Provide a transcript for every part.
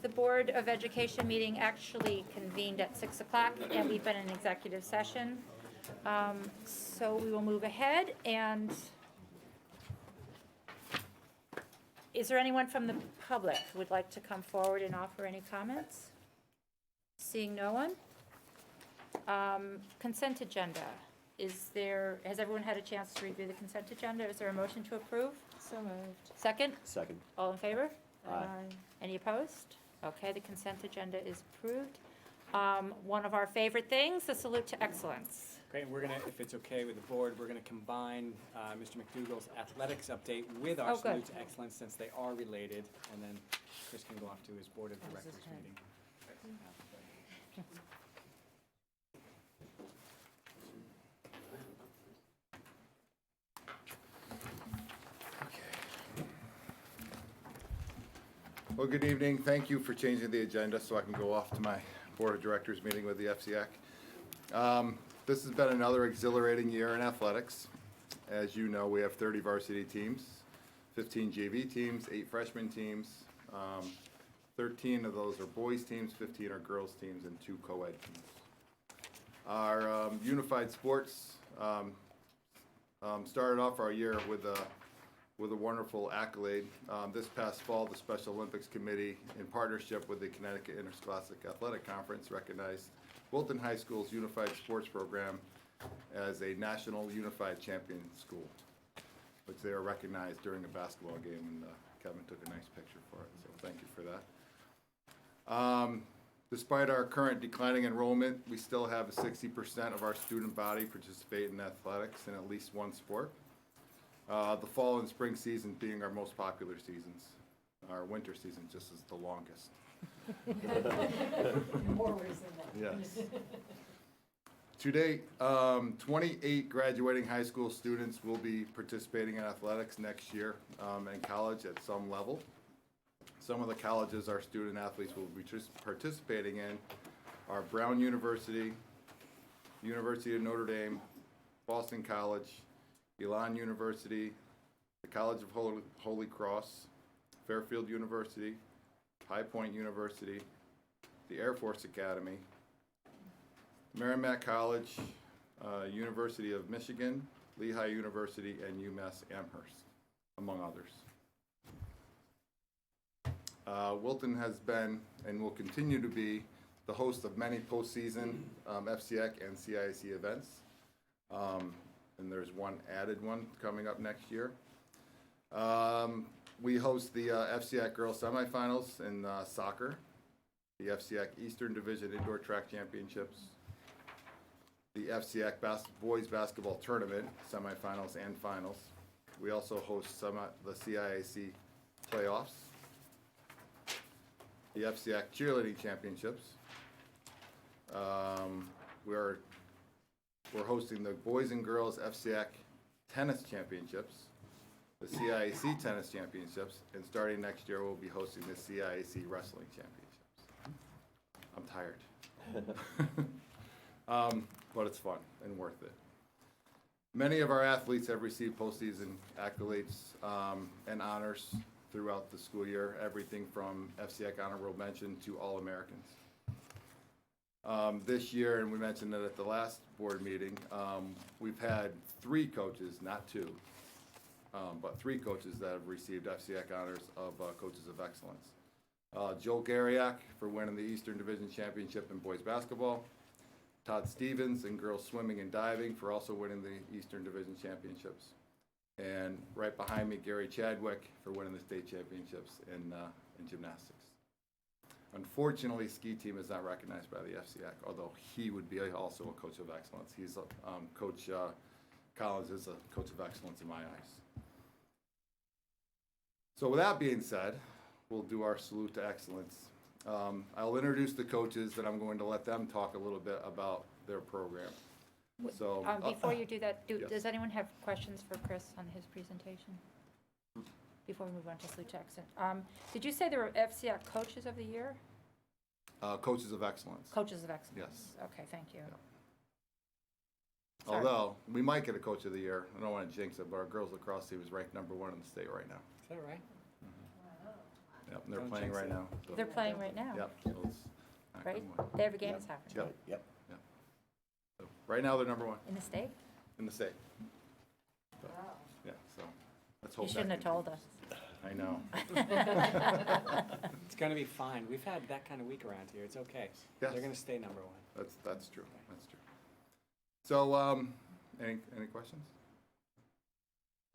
The Board of Education meeting actually convened at 6 o'clock, and we've been in executive session. So we will move ahead, and is there anyone from the public who would like to come forward and offer any comments? Seeing no one. Consent agenda. Has everyone had a chance to review the consent agenda? Is there a motion to approve? So moved. Second? Second. All in favor? Aye. Any opposed? Okay, the consent agenda is approved. One of our favorite things, the salute to excellence. Great, and we're gonna, if it's okay with the board, we're gonna combine Mr. McDougall's athletics update with our Oh, good. salute to excellence, since they are related, and then Chris can go off to his board of directors meeting. Well, good evening. Thank you for changing the agenda so I can go off to my Board of Directors meeting with the FCAC. This has been another exhilarating year in athletics. As you know, we have 30 varsity teams, 15 JV teams, 8 freshman teams. 13 of those are boys teams, 15 are girls teams, and 2 co-ed teams. Our unified sports started off our year with a wonderful accolade. This past fall, the Special Olympics Committee, in partnership with the Connecticut Interscholastic Athletic Conference, recognized Wilton High School's Unified Sports Program as a National Unified Champion School, which they were recognized during a basketball game, and Kevin took a nice picture for it, so thank you for that. Despite our current declining enrollment, we still have 60% of our student body participate in athletics in at least one sport. The fall and spring season being our most popular seasons. Our winter season just is the longest. More ways than that. Yes. To date, 28 graduating high school students will be participating in athletics next year in college at some level. Some of the colleges our student athletes will be participating in are Brown University, University of Notre Dame, Boston College, Elon University, the College of Holy Cross, Fairfield University, High Point University, the Air Force Academy, Merrimack College, University of Michigan, Lehigh University, and UMass Amherst, among others. Wilton has been and will continue to be the host of many postseason FCAC and CIAC events. And there's one added one coming up next year. We host the FCAC Girls Semifinals in soccer, the FCAC Eastern Division Indoor Track Championships, the FCAC Boys Basketball Tournament, semifinals and finals. We also host the CIAC playoffs, the FCAC Cheerleading Championships. We're hosting the Boys and Girls FCAC Tennis Championships, the CIAC Tennis Championships, and starting next year we'll be hosting the CIAC Wrestling Championships. I'm tired. But it's fun and worth it. Many of our athletes have received postseason accolades and honors throughout the school year, everything from FCAC Honorable Mention to All-Americans. This year, and we mentioned it at the last board meeting, we've had 3 coaches, not 2, but 3 coaches that have received FCAC honors of Coaches of Excellence. Joel Gariak for winning the Eastern Division Championship in boys basketball. Todd Stevens in girls swimming and diving for also winning the Eastern Division Championships. And right behind me, Gary Chadwick for winning the state championships in gymnastics. Unfortunately, ski team is not recognized by the FCAC, although he would be also a coach of excellence. He's Coach Collins is a coach of excellence in my eyes. So with that being said, we'll do our salute to excellence. I'll introduce the coaches, and I'm going to let them talk a little bit about their program. So Before you do that, yes. does anyone have questions for Chris on his presentation? Before we move on to salute to excellence. Did you say there were FCAC Coaches of the Year? Coaches of excellence. Coaches of Excellence? Yes. Okay, thank you. Yeah. Sorry. Although, we might get a Coach of the Year. I don't want to jinx it, but our girls lacrosse team is ranked #1 in the state right now. Is that right? Yep, and they're Don't playing jinx right it. now. So, They're playing right now, yep, so it's not right? gonna win. They have a game this afternoon. Yep. So right now they're number 1 In the state? in the state. So, yeah, so let's hope You that shouldn't have told us. I know. It's gonna be fine. We've had that kind of week around here. It's okay. Yes. They're gonna stay number 1. That's true. That's true. So, any questions?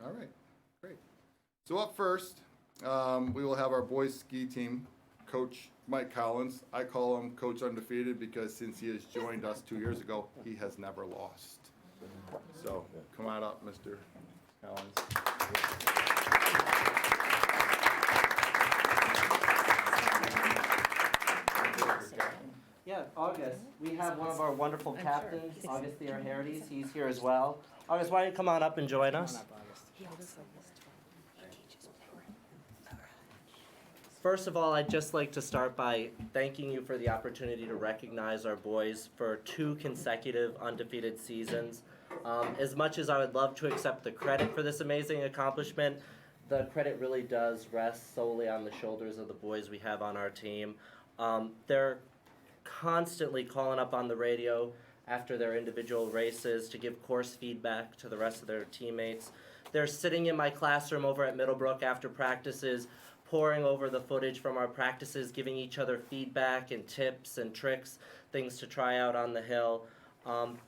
All right, great. So up first, we will have our boys ski team, Coach Mike Collins. I call him Coach Undefeated because since he has joined us 2 years ago, he has never lost. So come on up, Mr. Collins. Yeah, August. We have one of our wonderful captains, August the Herities. He's here as well. August, why don't you come on up and join Come us? on up, August. First of all, I'd just like to start by thanking you for the opportunity to recognize our boys for 2 consecutive undefeated seasons. As much as I would love to accept the credit for this amazing accomplishment, the credit really does rest solely on the shoulders of the boys we have on our team. They're constantly calling up on the radio after their individual races to give course feedback to the rest of their teammates. They're sitting in my classroom over at Middlebrook after practices, poring over the footage from our practices, giving each other feedback and tips and tricks, things to try out on the hill.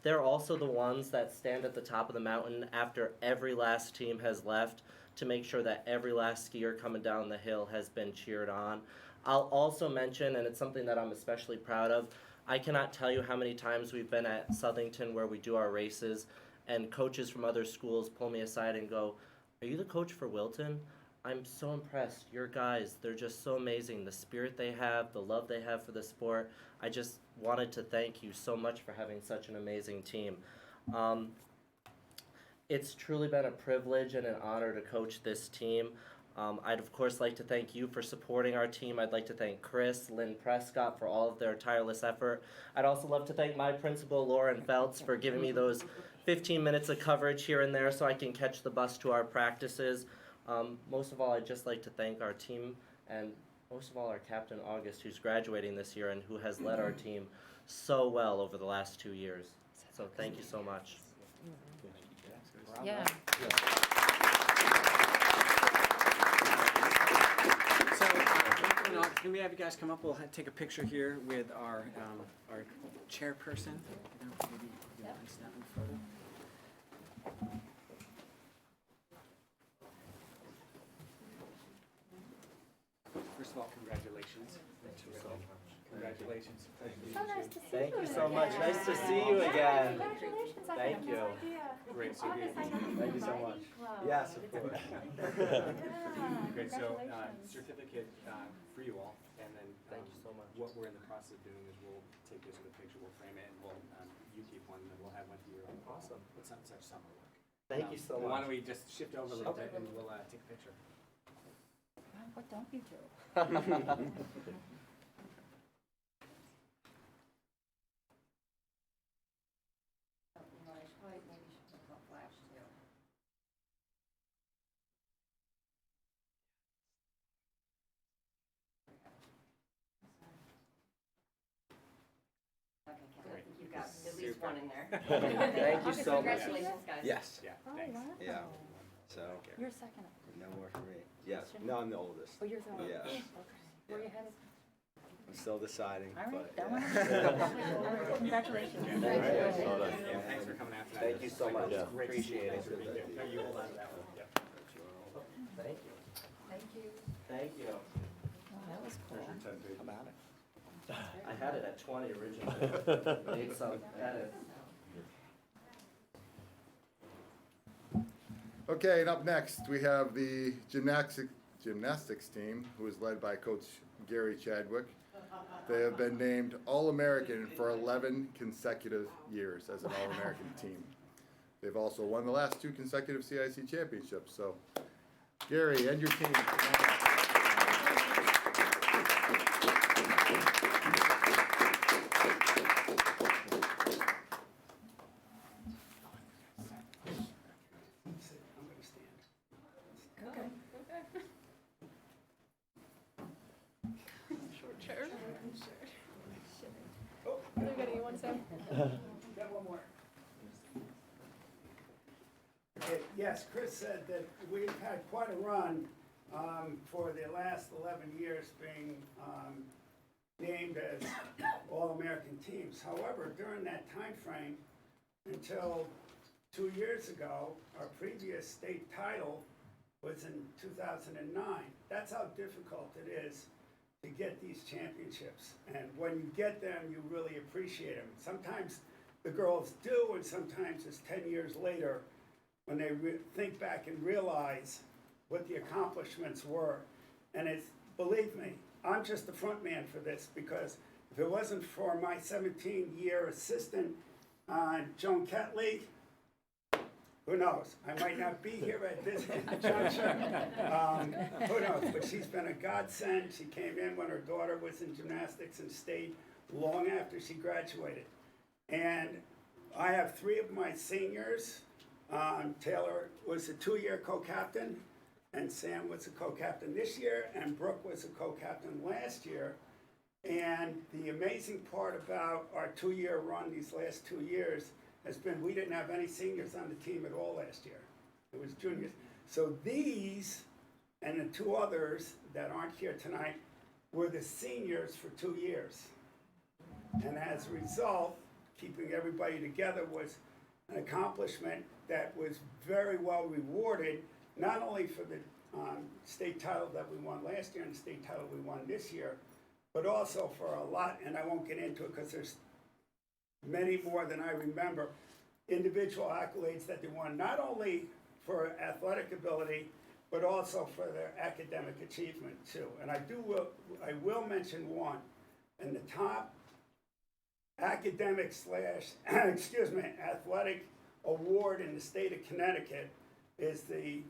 They're also the ones that stand at the top of the mountain after every last team has left to make sure that every last skier coming down the hill has been cheered on. I'll also mention, and it's something that I'm especially proud of, I cannot tell you how many times we've been at Southington where we do our races and coaches from other schools pull me aside and go, "Are you the coach for Wilton? I'm so impressed. Your guys, they're just so amazing. The spirit they have, the love they have for the sport. I just wanted to thank you so much for having such an amazing team." It's truly been a privilege and an honor to coach this team. I'd of course like to thank you for supporting our team. I'd like to thank Chris, Lynn Prescott for all of their tireless effort. I'd also love to thank my principal, Lauren Feltz, for giving me those 15 minutes of coverage here and there so I can catch the bus to our practices. Most of all, I'd just like to thank our team and most of all our captain, August, who's graduating this year and who has led our team so well over the last 2 years. So thank you so much. Yeah. So, can we have you guys come up? We'll take a picture here with our chairperson. You know, maybe you can place that in the photo. First of all, congratulations. Congratulations. So nice to see Thank you you so much. again. Nice to see you again. Congratulations. I Thank had you. no idea. Great. So August, I know Thank you so riding much. club. Yes, of course. Great, so Congratulations. certificate for you all, and then Thank you so much. what we're in the process of doing is we'll take this with a picture, we'll frame it, and we'll you keep one, and then we'll have one to your Awesome. What's such summer work. Thank you so Why much. don't we just shift over a little Okay. bit and we'll take a picture. Wow, what don't you do? Okay, you've got at least one in there. Thank you so much. Congratulations, guys. Yes, Yeah, Oh, thanks. wow. yeah, so, You're second. no more for me. Yes, no, I'm the oldest. Oh, you're the one. Yes. Okay. Where you headed? I'm still deciding, All right, but that yeah. one. Congratulations. Thank you. Yeah, thanks for coming out tonight. Thank you so much. Great. Appreciate it. Thanks for being here. No, you hold on to that one. Yeah. Thank you. Thank you. Thank you. Oh, that was cool. How about it? I had it at 20 originally. Made some edits. Okay, and up next, we have the gymnastics team, who is led by Coach Gary Chadwick. They have been named All-American for 11 consecutive years as an All-American team. They've also won the last 2 consecutive CIC championships. So, Gary and your team. Sure. Oh, they're getting you one, Sam. Got one more. Yes, Chris said that we've had quite a run for the last 11 years being named as All-American teams. However, during that time frame, until 2 years ago, our previous state title was in 2009. That's how difficult it is to get these championships. And when you get them, you really appreciate them. Sometimes the girls do, and sometimes it's 10 years later when they think back and realize what the accomplishments were. And it's, believe me, I'm just the front man for this, because if it wasn't for my 17-year assistant, Joan Ketley, who knows? I might not be here at this juncture. Who knows? But she's been a godsend. She came in when her daughter was in gymnastics and stayed long after she graduated. And I have 3 of my seniors. Taylor was a 2-year co-captain, and Sam was a co-captain this year, and Brooke was a co-captain last year. And the amazing part about our 2-year run these last 2 years has been we didn't have any seniors on the team at all last year. It was juniors. So these and the 2 others that aren't here tonight were the seniors for 2 years. And as a result, keeping everybody together was an accomplishment that was very well rewarded, not only for the state title that we won last year and the state title we won this year, but also for a lot, and I won't get into it because there's many more than I remember, individual accolades that they won, not only for athletic ability, but also for their academic achievement too. And I will mention one, and the top academic / athletic award in the state of Connecticut is the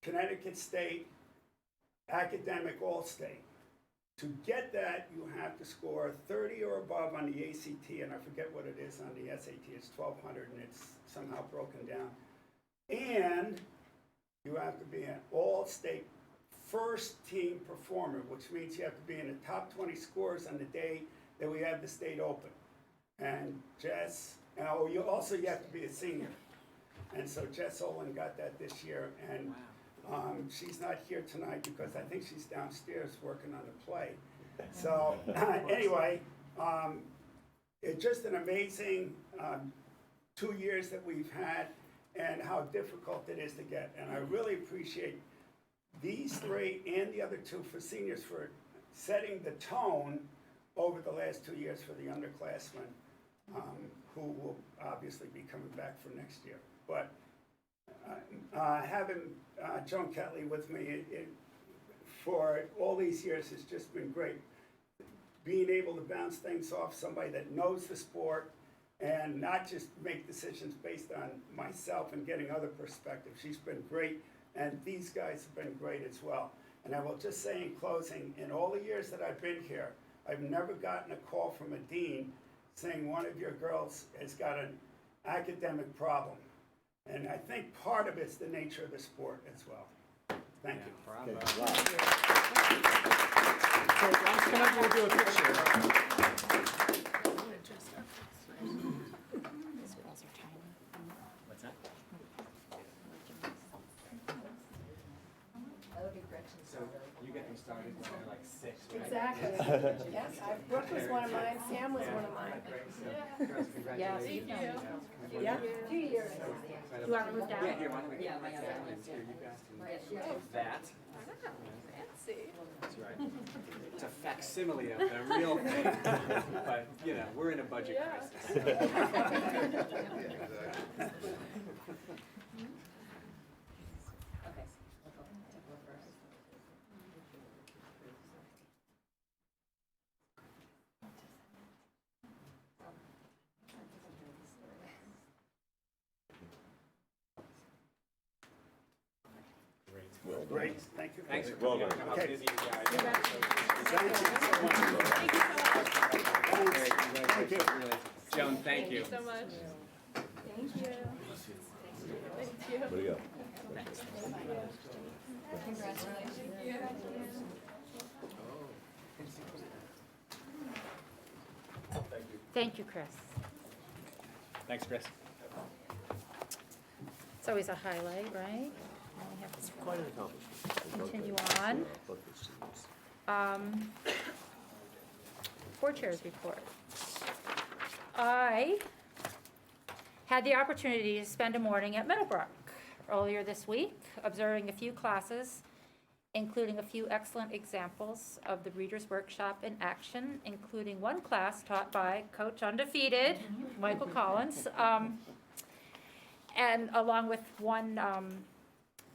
Connecticut State Academic All-State. To get that, you have to score 30 or above on the ACT, and I forget what it is on the SAT. It's 1,200, and it's somehow broken down. And you have to be an all-state first-team performer, which means you have to be in the top 20 scores on the day that we have the state open. And Jess, you have to be a senior. And so Jess Olin got that this year, and she's not here tonight because I think she's downstairs working on the play. So anyway, it's just an amazing 2 years that we've had and how difficult it is to get. And I really appreciate these 3 and the other 2 for seniors for setting the tone over the last 2 years for the underclassmen who will obviously be coming back for next year. But having Joan Ketley with me for all these years has just been great. Being able to bounce things off somebody that knows the sport and not just make decisions based on myself and getting other perspectives. She's been great, and these guys have been great as well. And I will just say in closing, in all the years that I've been here, I've never gotten a call from a dean saying one of your girls has got an academic problem. And I think part of it's the nature of the sport as well. Thank you. Bravo. Okay, wow. So let's come up and we'll do a picture. What's that? That would be Gretchen's So you get them started when they're like 6, right? Exactly. Yes, Brooke was one of mine, Sam was one of mine. Girls, congratulations. Thank you. Yeah, 2 years. You want to move down? Yeah, here, why don't we come right down and here, you guys can that. Fancy. That's right. It's a facsimile of the real thing, but you know, we're in a budget crisis. Okay, we'll go first. Great, thank you. Thanks for Well coming. done. How Okay. busy you guys are. Thank you so much. Very congratulations, really. Joan, thank you. So much. Thank you. Thank you. Where do you go? Congratulations. Thank you, Chris. Thanks, Chris. It's always a highlight, right? Now we have to Quite an accomplishment. continue on. Both the students. Board Chairs report. I had the opportunity to spend a morning at Middlebrook earlier this week, observing a few classes, including a few excellent examples of the Reader's Workshop in action, including one class taught by Coach Undefeated, Michael Collins, and along with one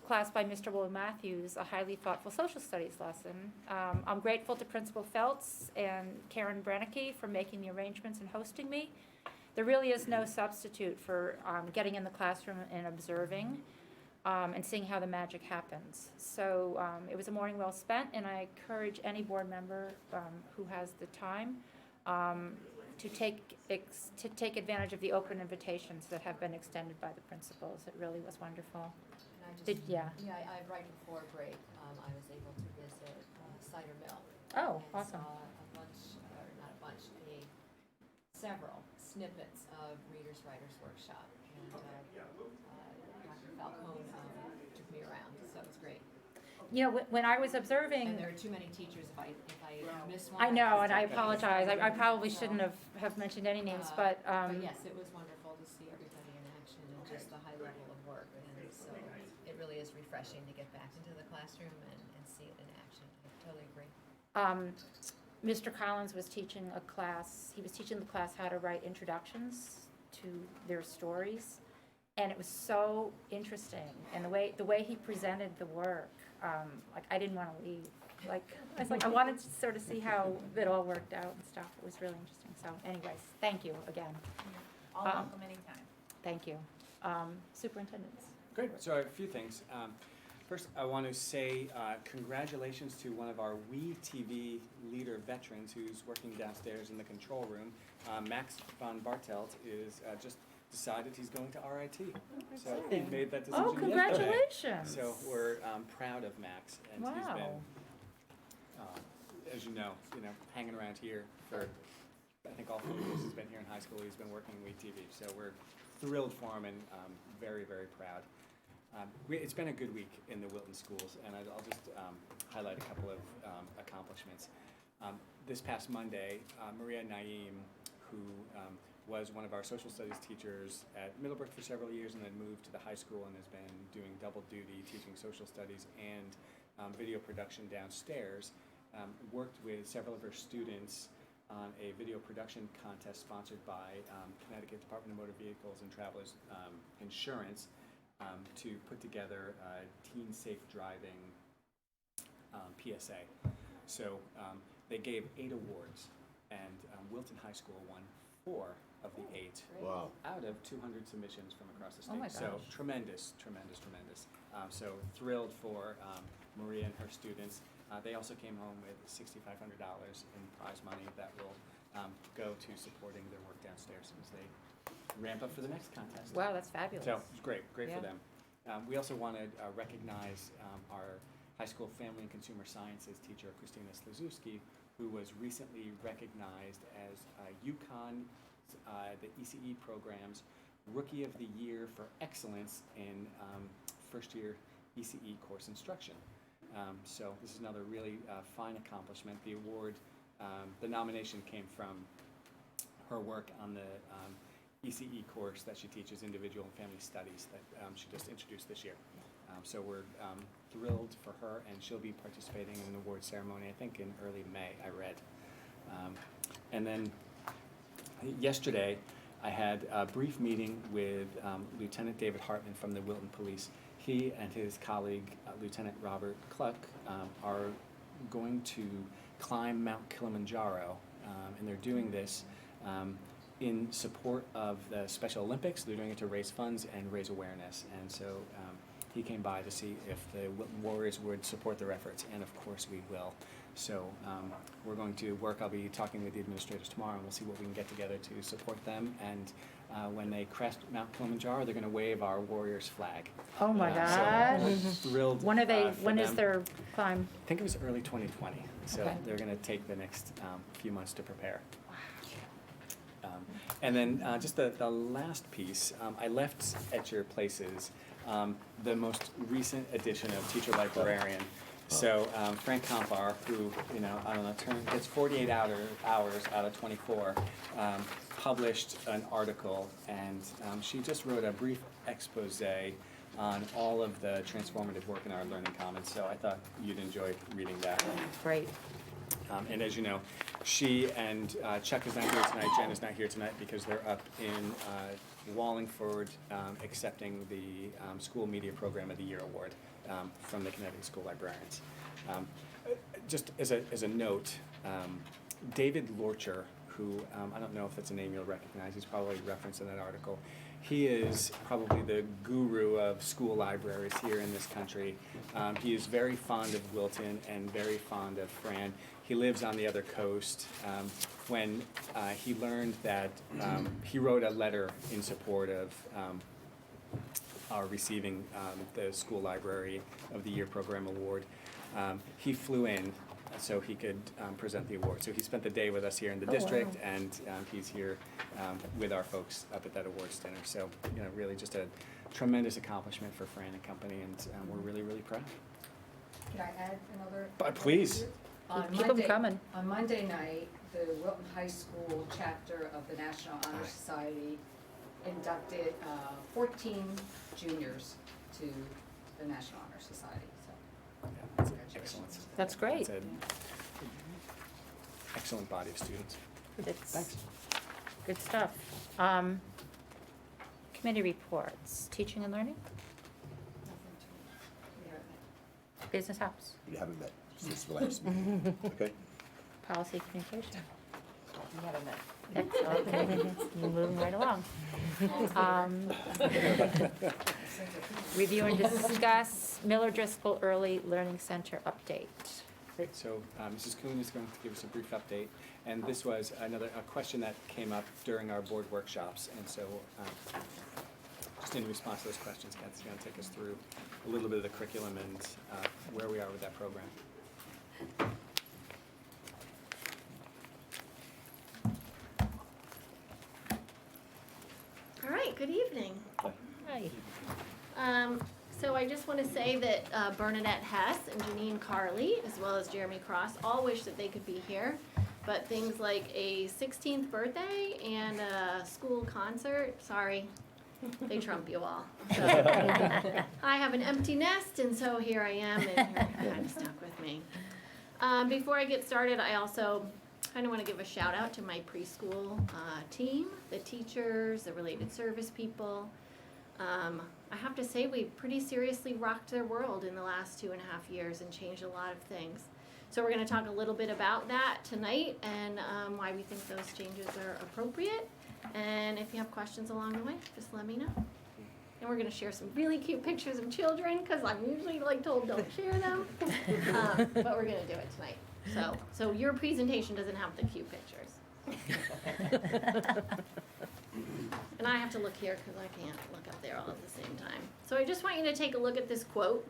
class by Mr. Will Matthews, a highly thoughtful social studies lesson. I'm grateful to Principal Feltz and Karen Brannicky for making the arrangements and hosting me. There really is no substitute for getting in the classroom and observing and seeing how the magic happens. So it was a morning well spent, and I encourage any board member who has the time to take advantage of the open invitations that have been extended by the principals. It really was wonderful. And I just, Yeah. right before break, I was able to visit Cider Mill. Oh, and awesome. saw a bunch, or not a bunch, several snippets of Readers Writers Workshop. And Dr. Falcone took me around, so it was great. You know, when I was observing. And there are too many teachers, if I miss one. I know, and I just- apologize. I probably shouldn't have mentioned any names, but, But yes, it was wonderful to see everybody in action and just the high level of work. And so it really is refreshing to get back into the classroom and see it in action. I totally agree. Mr. Collins was teaching a class, he was teaching the class how to write introductions to their stories. And it was so interesting, and the way he presented the work, like, I didn't want to leave. Like, I was like, I wanted to sort of see how it all worked out and stuff. It was really interesting. So anyways, thank you again. All welcome anytime. Thank you. Superintendents. Great. So I have a few things. First, I want to say congratulations to one of our WE TV leader veterans who's working downstairs in the control room. Max von Bartelt is just decided he's going to RIT. So he made that decision Oh, yesterday. congratulations. So we're proud of Max, and he's Wow. been, as you know, hanging around here for, I think, all 4 years he's been here in high school. He's been working in WE TV. So we're thrilled for him and very, very proud. It's been a good week in the Wilton schools, and I'll just highlight a couple of accomplishments. This past Monday, Maria Naeem, who was one of our social studies teachers at Middlebrook for several years and then moved to the high school and has been doing double duty, teaching social studies and video production downstairs, worked with several of her students on a video production contest sponsored by Connecticut Department of Motor Vehicles and Travelers Insurance to put together a teen safe driving PSA. So they gave 8 awards, and Wilton High School won 4 of the 8 Wow. out of 200 submissions from across the state. Oh my So gosh. tremendous. So thrilled for Maria and her students. They also came home with $6,500 in prize money that will go to supporting their work downstairs as they ramp up for the next contest. Wow, that's fabulous. So it's great for Yeah. them. We also want to recognize our high school family and consumer sciences teacher, Christina Slazewski, who was recently recognized as UConn, the ECE program's Rookie of the Year for Excellence in first year ECE course instruction. So this is another really fine accomplishment. The award, the nomination came from her work on the ECE course that she teaches, Individual and Family Studies, that she just introduced this year. So we're thrilled for her, and she'll be participating in an award ceremony, I think, in early May, I read. And then yesterday, I had a brief meeting with Lieutenant David Hartman from the Wilton Police. He and his colleague, Lieutenant Robert Cluck, are going to climb Mount Kilimanjaro, and they're doing this in support of the Special Olympics. They're doing it to raise funds and raise awareness. And so he came by to see if the Wilton Warriors would support their efforts, and of course we will. So we're going to work. I'll be talking with the administrators tomorrow, and we'll see what we can get together to support them. And when they crest Mount Kilimanjaro, they're going to wave our Warriors flag. Oh my So gosh. we're thrilled. When are they? For When is them. their climb? I think it was early 2020. So Okay. they're going to take the next few months to prepare. And then just the last piece, I left at your places the most recent edition of Teacher Librarian. So Frank Compar, who, I don't know, gets 48 hours out of 24, published an article, and she just wrote a brief expose on all of the transformative work in our Learning Commons. So I thought you'd enjoy reading that. Great. And as you know, she and Chuck is not here tonight, Jen is not here tonight because they're up in Wallingford accepting the School Media Program of the Year Award from the Connecticut School Librarians. Just as a note, David Lorcher, who I don't know if that's a name you'll recognize, he's probably referenced in that article. He is probably the guru of school libraries here in this country. He is very fond of Wilton and very fond of Fran. He lives on the other coast. When he learned that, he wrote a letter in support of our receiving the School Library of the Year Program Award. He flew in so he could present the award. So he spent the day with us here in the district, wow. and he's here with our folks up at that awards dinner. So, really just a tremendous accomplishment for Fran and company, and we're really, really proud. Can I add another? But please. On Keep 'em Monday- coming. On Monday night, the Wilton High School chapter of the National Honor Society inducted 14 juniors to the National Honor Society, so Yeah, that's congratulations. excellent. That's great. It's an excellent body of students. It's good stuff. Committee reports, teaching and learning, business house, You haven't met since the last meeting, okay? policy communication. We haven't met. That's okay. We're moving right along. Review and discuss MillerDriscoll Early Learning Center update. Great, so Mrs. Kuhn is going to give us a brief update, and this was a question that came up during our board workshops, and so just in response to those questions, Kathy's going to take us through a little bit of the curriculum and where we are with that program. All right, good evening. Hi. So I just want to say that Bernadette Hess and Janine Carley, as well as Jeremy Cross, all wish that they could be here. But things like a 16th birthday and a school concert, sorry, they trump you all. So I have an empty nest, and so here I am, and you're kind of stuck with me. Before I get started, I also kind of want to give a shout out to my preschool team, the teachers, the related service people. I have to say we pretty seriously rocked their world in the last 2.5 years and changed a lot of things. So we're going to talk a little bit about that tonight and why we think those changes are appropriate. And if you have questions along the way, just let me know. And we're going to share some really cute pictures of children because I'm usually told don't share them. But we're going to do it tonight. So your presentation doesn't have the cute pictures. And I have to look here because I can't look up there all at the same time. So I just want you to take a look at this quote.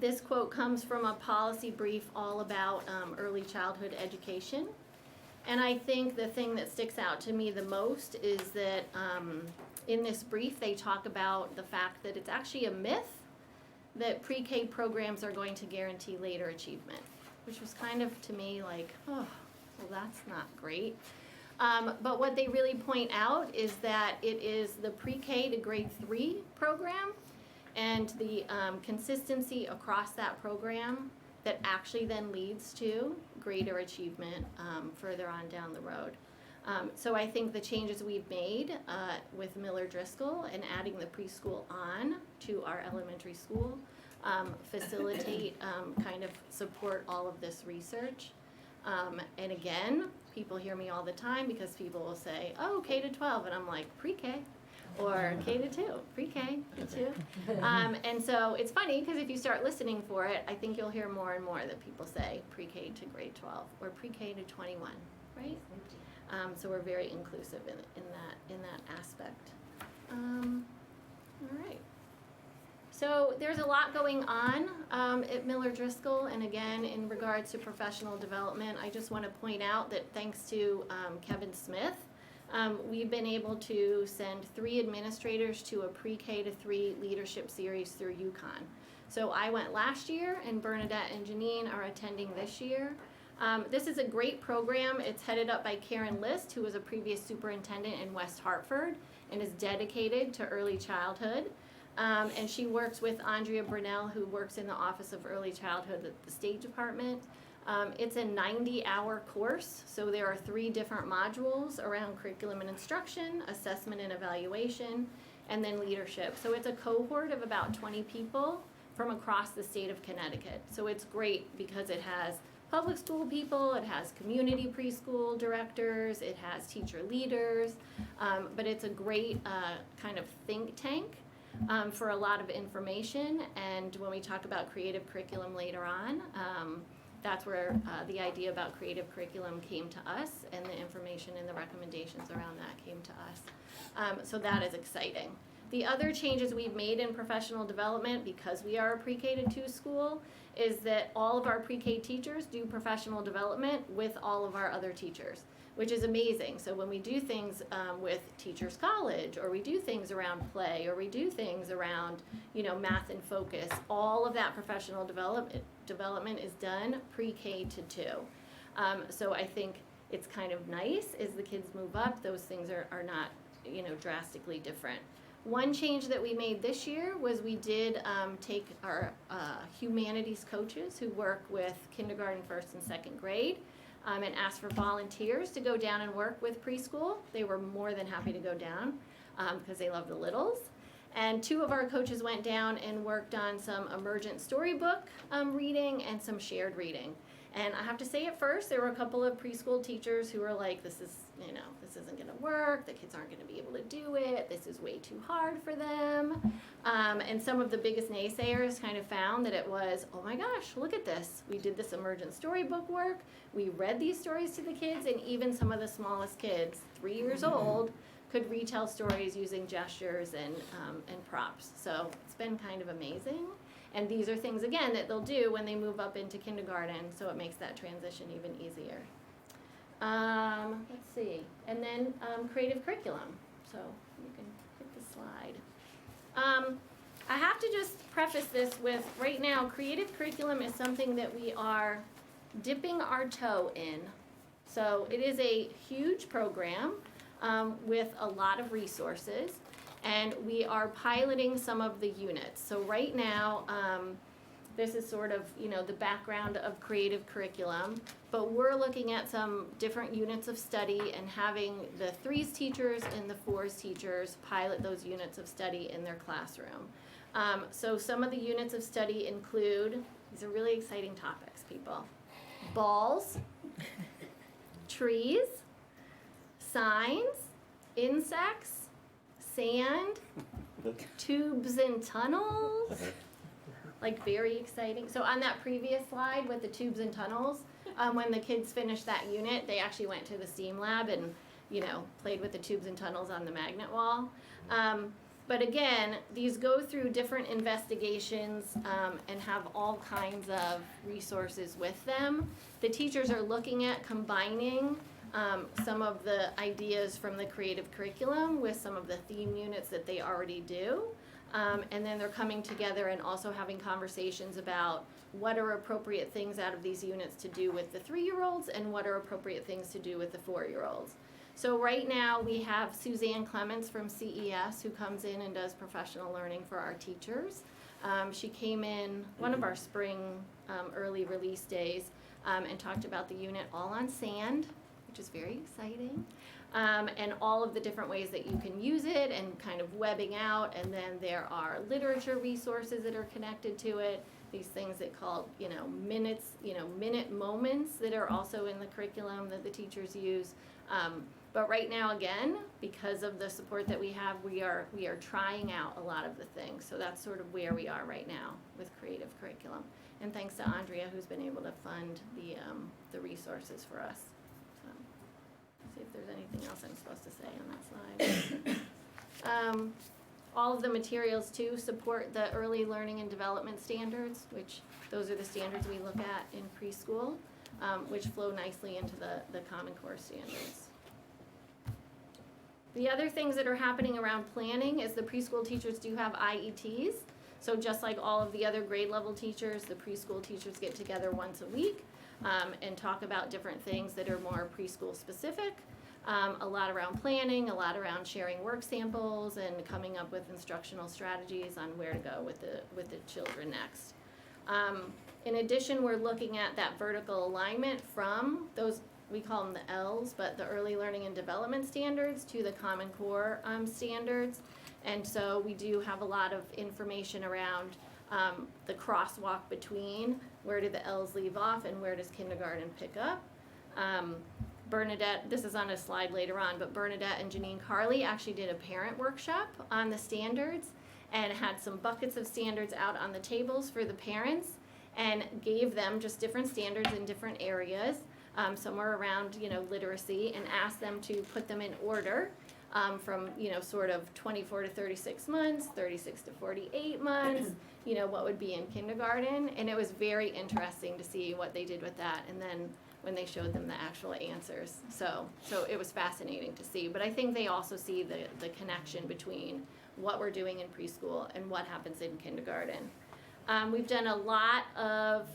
This quote comes from a policy brief all about early childhood education. And I think the thing that sticks out to me the most is that in this brief they talk about the fact that it's actually a myth that pre-K programs are going to guarantee later achievement, which was kind of to me like, oh, well that's not great. But what they really point out is that it is the pre-K to grade 3 program and the consistency across that program that actually then leads to greater achievement further on down the road. So I think the changes we've made with MillerDriscoll and adding the preschool on to our elementary school facilitate, kind of support all of this research. And again, people hear me all the time because people will say, oh, K to 12, and I'm like, pre-K, or K to 2, pre-K to 2. And so it's funny because if you start listening for it, I think you'll hear more and more that people say pre-K to grade 12 or pre-K to 21, right? So we're very inclusive in that aspect. All right. So there's a lot going on at MillerDriscoll, and again, in regards to professional development, I just want to point out that thanks to Kevin Smith, we've been able to send 3 administrators to a pre-K to 3 leadership series through UConn. So I went last year, and Bernadette and Janine are attending this year. This is a great program. It's headed up by Karen List, who was a previous superintendent in West Hartford and is dedicated to early childhood. And she works with Andrea Brunell, who works in the Office of Early Childhood at the State Department. It's a 90-hour course, so there are 3 different modules around curriculum and instruction, assessment and evaluation, and then leadership. So it's a cohort of about 20 people from across the state of Connecticut. So it's great because it has public school people, it has community preschool directors, it has teacher leaders, but it's a great kind of think tank for a lot of information. And when we talk about creative curriculum later on, that's where the idea about creative curriculum came to us, and the information and the recommendations around that came to us. So that is exciting. The other changes we've made in professional development, because we are a pre-K to 2 school, is that all of our pre-K teachers do professional development with all of our other teachers, which is amazing. So when we do things with Teachers College, or we do things around play, or we do things around, math and focus, all of that professional development is done pre-K to 2. So I think it's kind of nice as the kids move up, those things are not, drastically different. One change that we made this year was we did take our humanities coaches who work with kindergarten, 1st and 2nd grade, and asked for volunteers to go down and work with preschool. They were more than happy to go down because they love the littles. And 2 of our coaches went down and worked on some emergent storybook reading and some shared reading. And I have to say, at first, there were a couple of preschool teachers who were like, this isn't going to work, the kids aren't going to be able to do it, this is way too hard for them. And some of the biggest naysayers kind of found that it was, oh my gosh, look at this. We did this emergent storybook work, we read these stories to the kids, and even some of the smallest kids, 3 years old, could retell stories using gestures and props. So it's been kind of amazing. And these are things, again, that they'll do when they move up into kindergarten, so it makes that transition even easier. Let's see. And then creative curriculum. So you can hit the slide. I have to just preface this with, right now, creative curriculum is something that we are dipping our toe in. So it is a huge program with a lot of resources. And we are piloting some of the units. So right now, this is sort of, the background of creative curriculum, but we're looking at some different units of study and having the 3s teachers and the 4s teachers pilot those units of study in their classroom. So some of the units of study include, these are really exciting topics, people. Balls, trees, signs, insects, sand, tubes and tunnels, like very exciting. So on that previous slide with the tubes and tunnels, when the kids finished that unit, they actually went to the STEAM lab and, played with the tubes and tunnels on the magnet wall. But again, these go through different investigations and have all kinds of resources with them. The teachers are looking at combining some of the ideas from the creative curriculum with some of the theme units that they already do. And then they're coming together and also having conversations about what are appropriate things out of these units to do with the 3-year-olds and what are appropriate things to do with the 4-year-olds. So right now we have Suzanne Clements from CES who comes in and does professional learning for our teachers. She came in one of our spring early release days and talked about the unit All on Sand, which is very exciting, and all of the different ways that you can use it and kind of webbing out. And then there are literature resources that are connected to it, these things that call, minute moments that are also in the curriculum that the teachers use. But right now, again, because of the support that we have, we are trying out a lot of the things. So that's sort of where we are right now with creative curriculum. And thanks to Andrea, who's been able to fund the resources for us. See if there's anything else I'm supposed to say on that slide. All of the materials too support the early learning and development standards, which those are the standards we look at in preschool, which flow nicely into the Common Core standards. The other things that are happening around planning is the preschool teachers do have IETs. So just like all of the other grade level teachers, the preschool teachers get together once a week and talk about different things that are more preschool specific. A lot around planning, a lot around sharing work samples and coming up with instructional strategies on where to go with the children next. In addition, we're looking at that vertical alignment from those, we call them the L's, but the early learning and development standards to the Common Core standards. And so we do have a lot of information around the crosswalk between where do the L's leave off and where does kindergarten pick up. Bernadette, this is on a slide later on, but Bernadette and Janine Carley actually did a parent workshop on the standards and had some buckets of standards out on the tables for the parents and gave them just different standards in different areas, somewhere around, literacy, and asked them to put them in order from, sort of 24 to 36 months, 36 to 48 months, what would be in kindergarten. And it was very interesting to see what they did with that. And then when they showed them the actual answers. So it was fascinating to see. But I think they also see the connection between what we're doing in preschool and what happens in kindergarten. We've done a lot of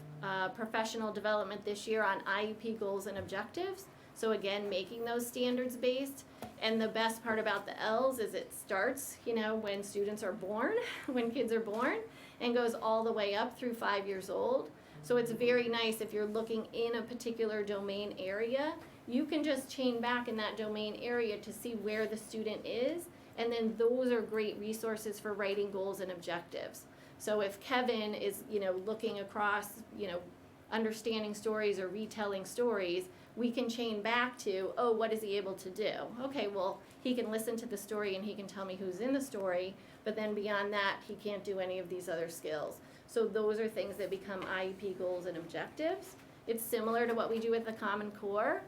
professional development this year on IEP goals and objectives. So again, making those standards based. And the best part about the L's is it starts, when students are born, when kids are born, and goes all the way up through 5 years old. So it's very nice if you're looking in a particular domain area, you can just chain back in that domain area to see where the student is, and then those are great resources for writing goals and objectives. So if Kevin is, looking across, understanding stories or retelling stories, we can chain back to, what is he able to do? Okay, well, he can listen to the story and he can tell me who's in the story, but then beyond that, he can't do any of these other skills. So those are things that become IEP goals and objectives. It's similar to what we do with the Common Core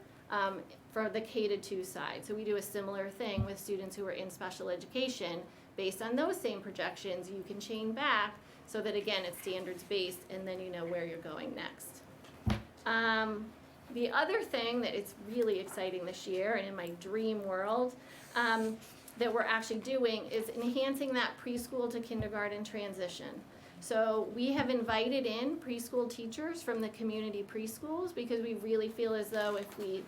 for the K-2 side. So we do a similar thing with students who are in special education. Based on those same projections, you can chain back so that, again, it's standards-based, and then you know where you're going next. The other thing that is really exciting this year, and in my dream world, that we're actually doing is enhancing that preschool to kindergarten transition. So we have invited in preschool teachers from the community preschools because we really feel as though if we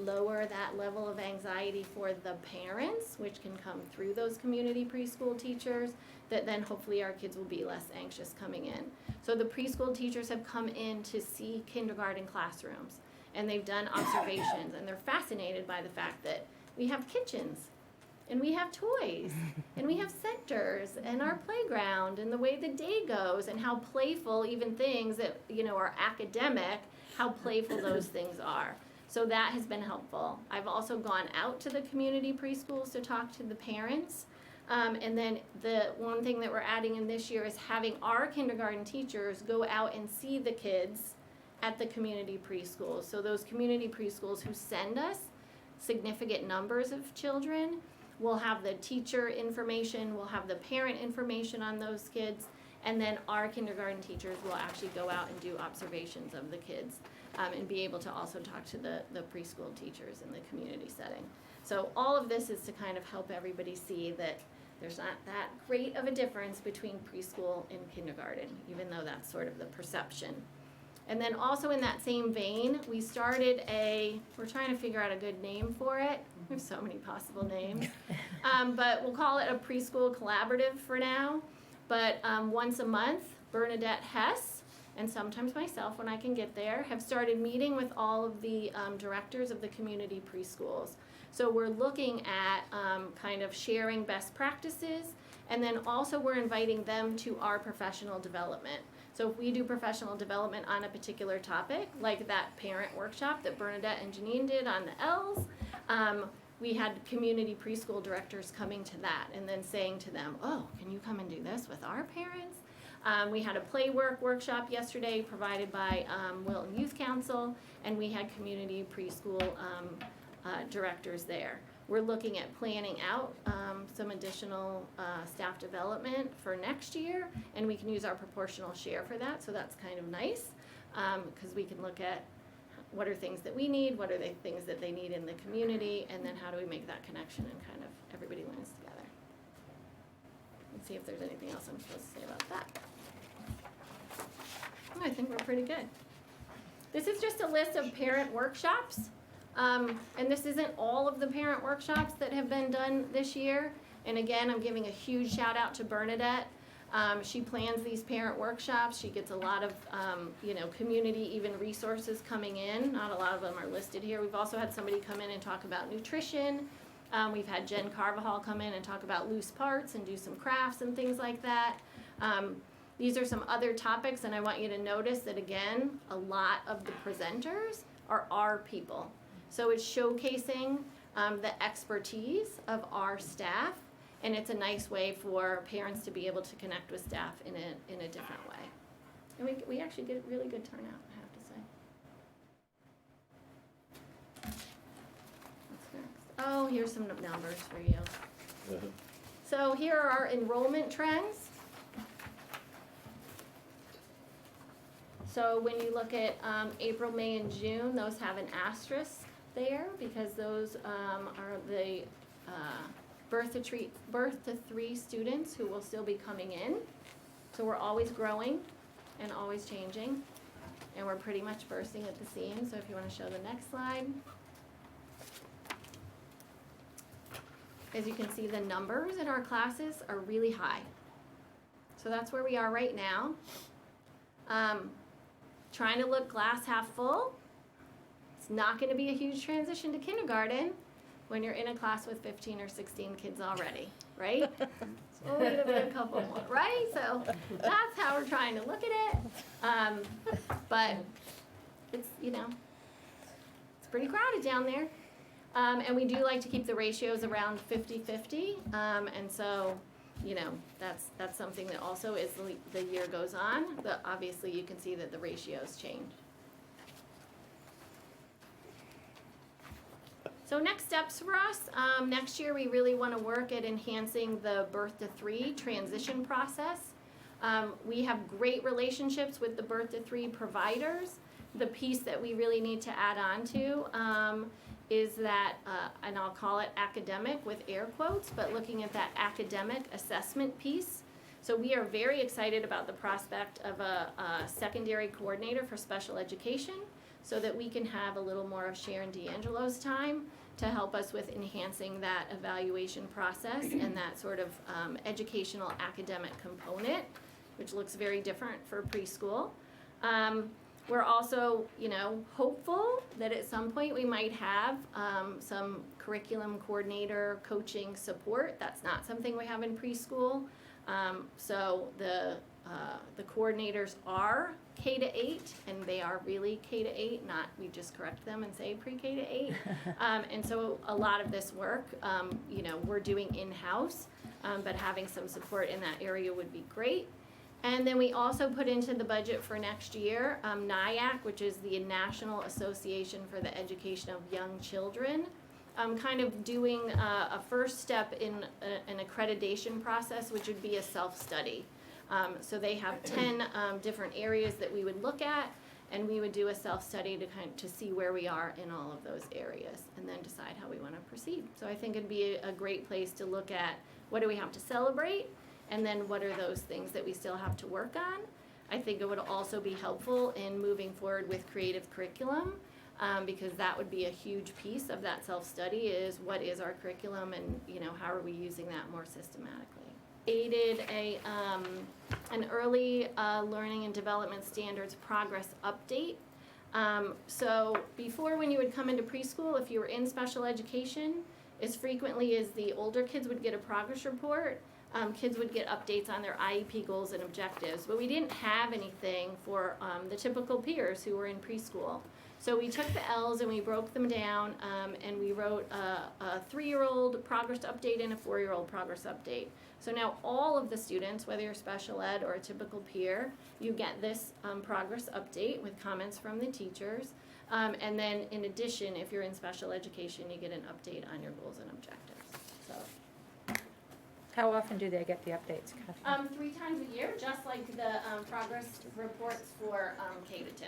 lower that level of anxiety for the parents, which can come through those community preschool teachers, that then hopefully our kids will be less anxious coming in. So the preschool teachers have come in to see kindergarten classrooms, and they've done observations, and they're fascinated by the fact that we have kitchens, and we have toys, and we have centers, and our playground, and the way the day goes, and how playful even things that, are academic, how playful those things are. So that has been helpful. I've also gone out to the community preschools to talk to the parents. And then the one thing that we're adding in this year is having our kindergarten teachers go out and see the kids at the community preschools. So those community preschools who send us significant numbers of children, we'll have the teacher information, we'll have the parent information on those kids, and then our kindergarten teachers will actually go out and do observations of the kids and be able to also talk to the preschool teachers in the community setting. So all of this is to kind of help everybody see that there's not that great of a difference between preschool and kindergarten, even though that's sort of the perception. And then also in that same vein, we started we're trying to figure out a good name for it. There's so many possible names. But we'll call it a preschool collaborative for now. But once a month, Bernadette Hess, and sometimes myself when I can get there, have started meeting with all of the directors of the community preschools. So we're looking at kind of sharing best practices, and then also we're inviting them to our professional development. So if we do professional development on a particular topic, like that parent workshop that Bernadette and Janine did on the L's, we had community preschool directors coming to that and then saying to them, can you come and do this with our parents? We had a play work workshop yesterday provided by Wilton Youth Council, and we had community preschool directors there. We're looking at planning out some additional staff development for next year, and we can use our proportional share for that, so that's kind of nice because we can look at what are things that we need, what are the things that they need in the community, and then how do we make that connection and kind of everybody learns together. Let's see if there's anything else I'm supposed to say about that. Oh, I think we're pretty good. This is just a list of parent workshops. And this isn't all of the parent workshops that have been done this year. And again, I'm giving a huge shout out to Bernadette. She plans these parent workshops. She gets a lot of, community, even resources coming in. Not a lot of them are listed here. We've also had somebody come in and talk about nutrition. We've had Jen Carvajal come in and talk about loose parts and do some crafts and things like that. These are some other topics, and I want you to notice that, again, a lot of the presenters are our people. So it's showcasing the expertise of our staff, and it's a nice way for parents to be able to connect with staff in a different way. And we actually get a really good turnout, I have to say. What's next? Oh, here's some numbers for you. So here are our enrollment trends. So when you look at April, May, and June, those have an asterisk there because those are the birth to 3 students who will still be coming in. So we're always growing and always changing, and we're pretty much bursting at the seams. So if you want to show the next slide. As you can see, the numbers in our classes are really high. So that's where we are right now. Trying to look glass half full. It's not going to be a huge transition to kindergarten when you're in a class with 15 or 16 kids already, right? It's only going to be a couple more, right? So that's how we're trying to look at it. But it's, it's pretty crowded down there. And we do like to keep the ratios around 50-50. And so, that's something that also as the year goes on, but obviously you can see that the ratios change. So next steps for us, next year we really want to work at enhancing the birth to 3 transition process. We have great relationships with the birth to 3 providers. The piece that we really need to add on to is that, and I'll call it academic with air quotes, but looking at that academic assessment piece. So we are very excited about the prospect of a secondary coordinator for special education so that we can have a little more of Sharon D'Angelo's time to help us with enhancing that evaluation process and that sort of educational academic component, which looks very different for preschool. We're also, hopeful that at some point we might have some curriculum coordinator coaching support. That's not something we have in preschool. So the coordinators are K-8, and they are really K-8, not we just correct them and say pre-K to 8. And so a lot of this work, we're doing in-house, but having some support in that area would be great. And then we also put into the budget for next year, NIAC, which is the National Association for the Education of Young Children, kind of doing a first step in an accreditation process, which would be a self-study. So they have 10 different areas that we would look at, and we would do a self-study to see where we are in all of those areas, and then decide how we want to proceed. So I think it'd be a great place to look at what do we have to celebrate, and then what are those things that we still have to work on. I think it would also be helpful in moving forward with creative curriculum, because that would be a huge piece of that self-study is what is our curriculum and how are we using that more systematically. Created an early learning and development standards progress update. So before, when you would come into preschool, if you were in special education, as frequently as the older kids would get a progress report, kids would get updates on their IEP goals and objectives, but we didn't have anything for the typical peers who were in preschool. So we took the L's and we broke them down, and we wrote a 3-year-old progress update and a 4-year-old progress update. So now all of the students, whether you're special ed or a typical peer, you get this progress update with comments from the teachers. And then in addition, if you're in special education, you get an update on your goals and objectives. So. How often do they get the updates, Kathy? 3 times a year, just like the progress reports for K-2.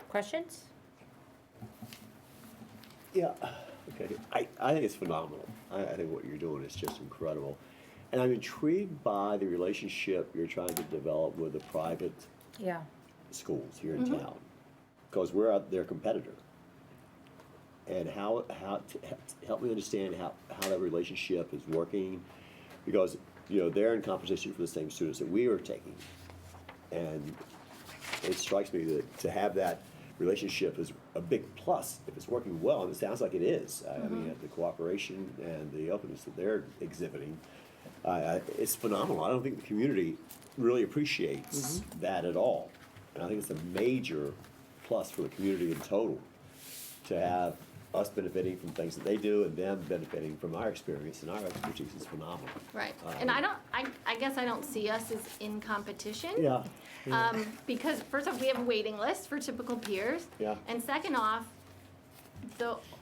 Questions? Yeah, okay. I think it's phenomenal. I think what you're doing is just incredible. And I'm intrigued by the relationship you're trying to develop with the private Yeah. schools here in town. Because we're their competitor. And how help me understand how that relationship is working. Because, you know, they're in competition for the same students that we are taking. And it strikes me that to have that relationship is a big plus if it's working well, and it sounds like it is. I mean, the cooperation and the openness that they're exhibiting, it's phenomenal. I don't think the community really appreciates that at all. And I think it's a major plus for the community in total to have us benefiting from things that they do and them benefiting from our experience, and our expertise is phenomenal. Right, and I guess I don't see us as in competition. Yeah. Because first off, we have a waiting list for typical peers. Yeah. And second off,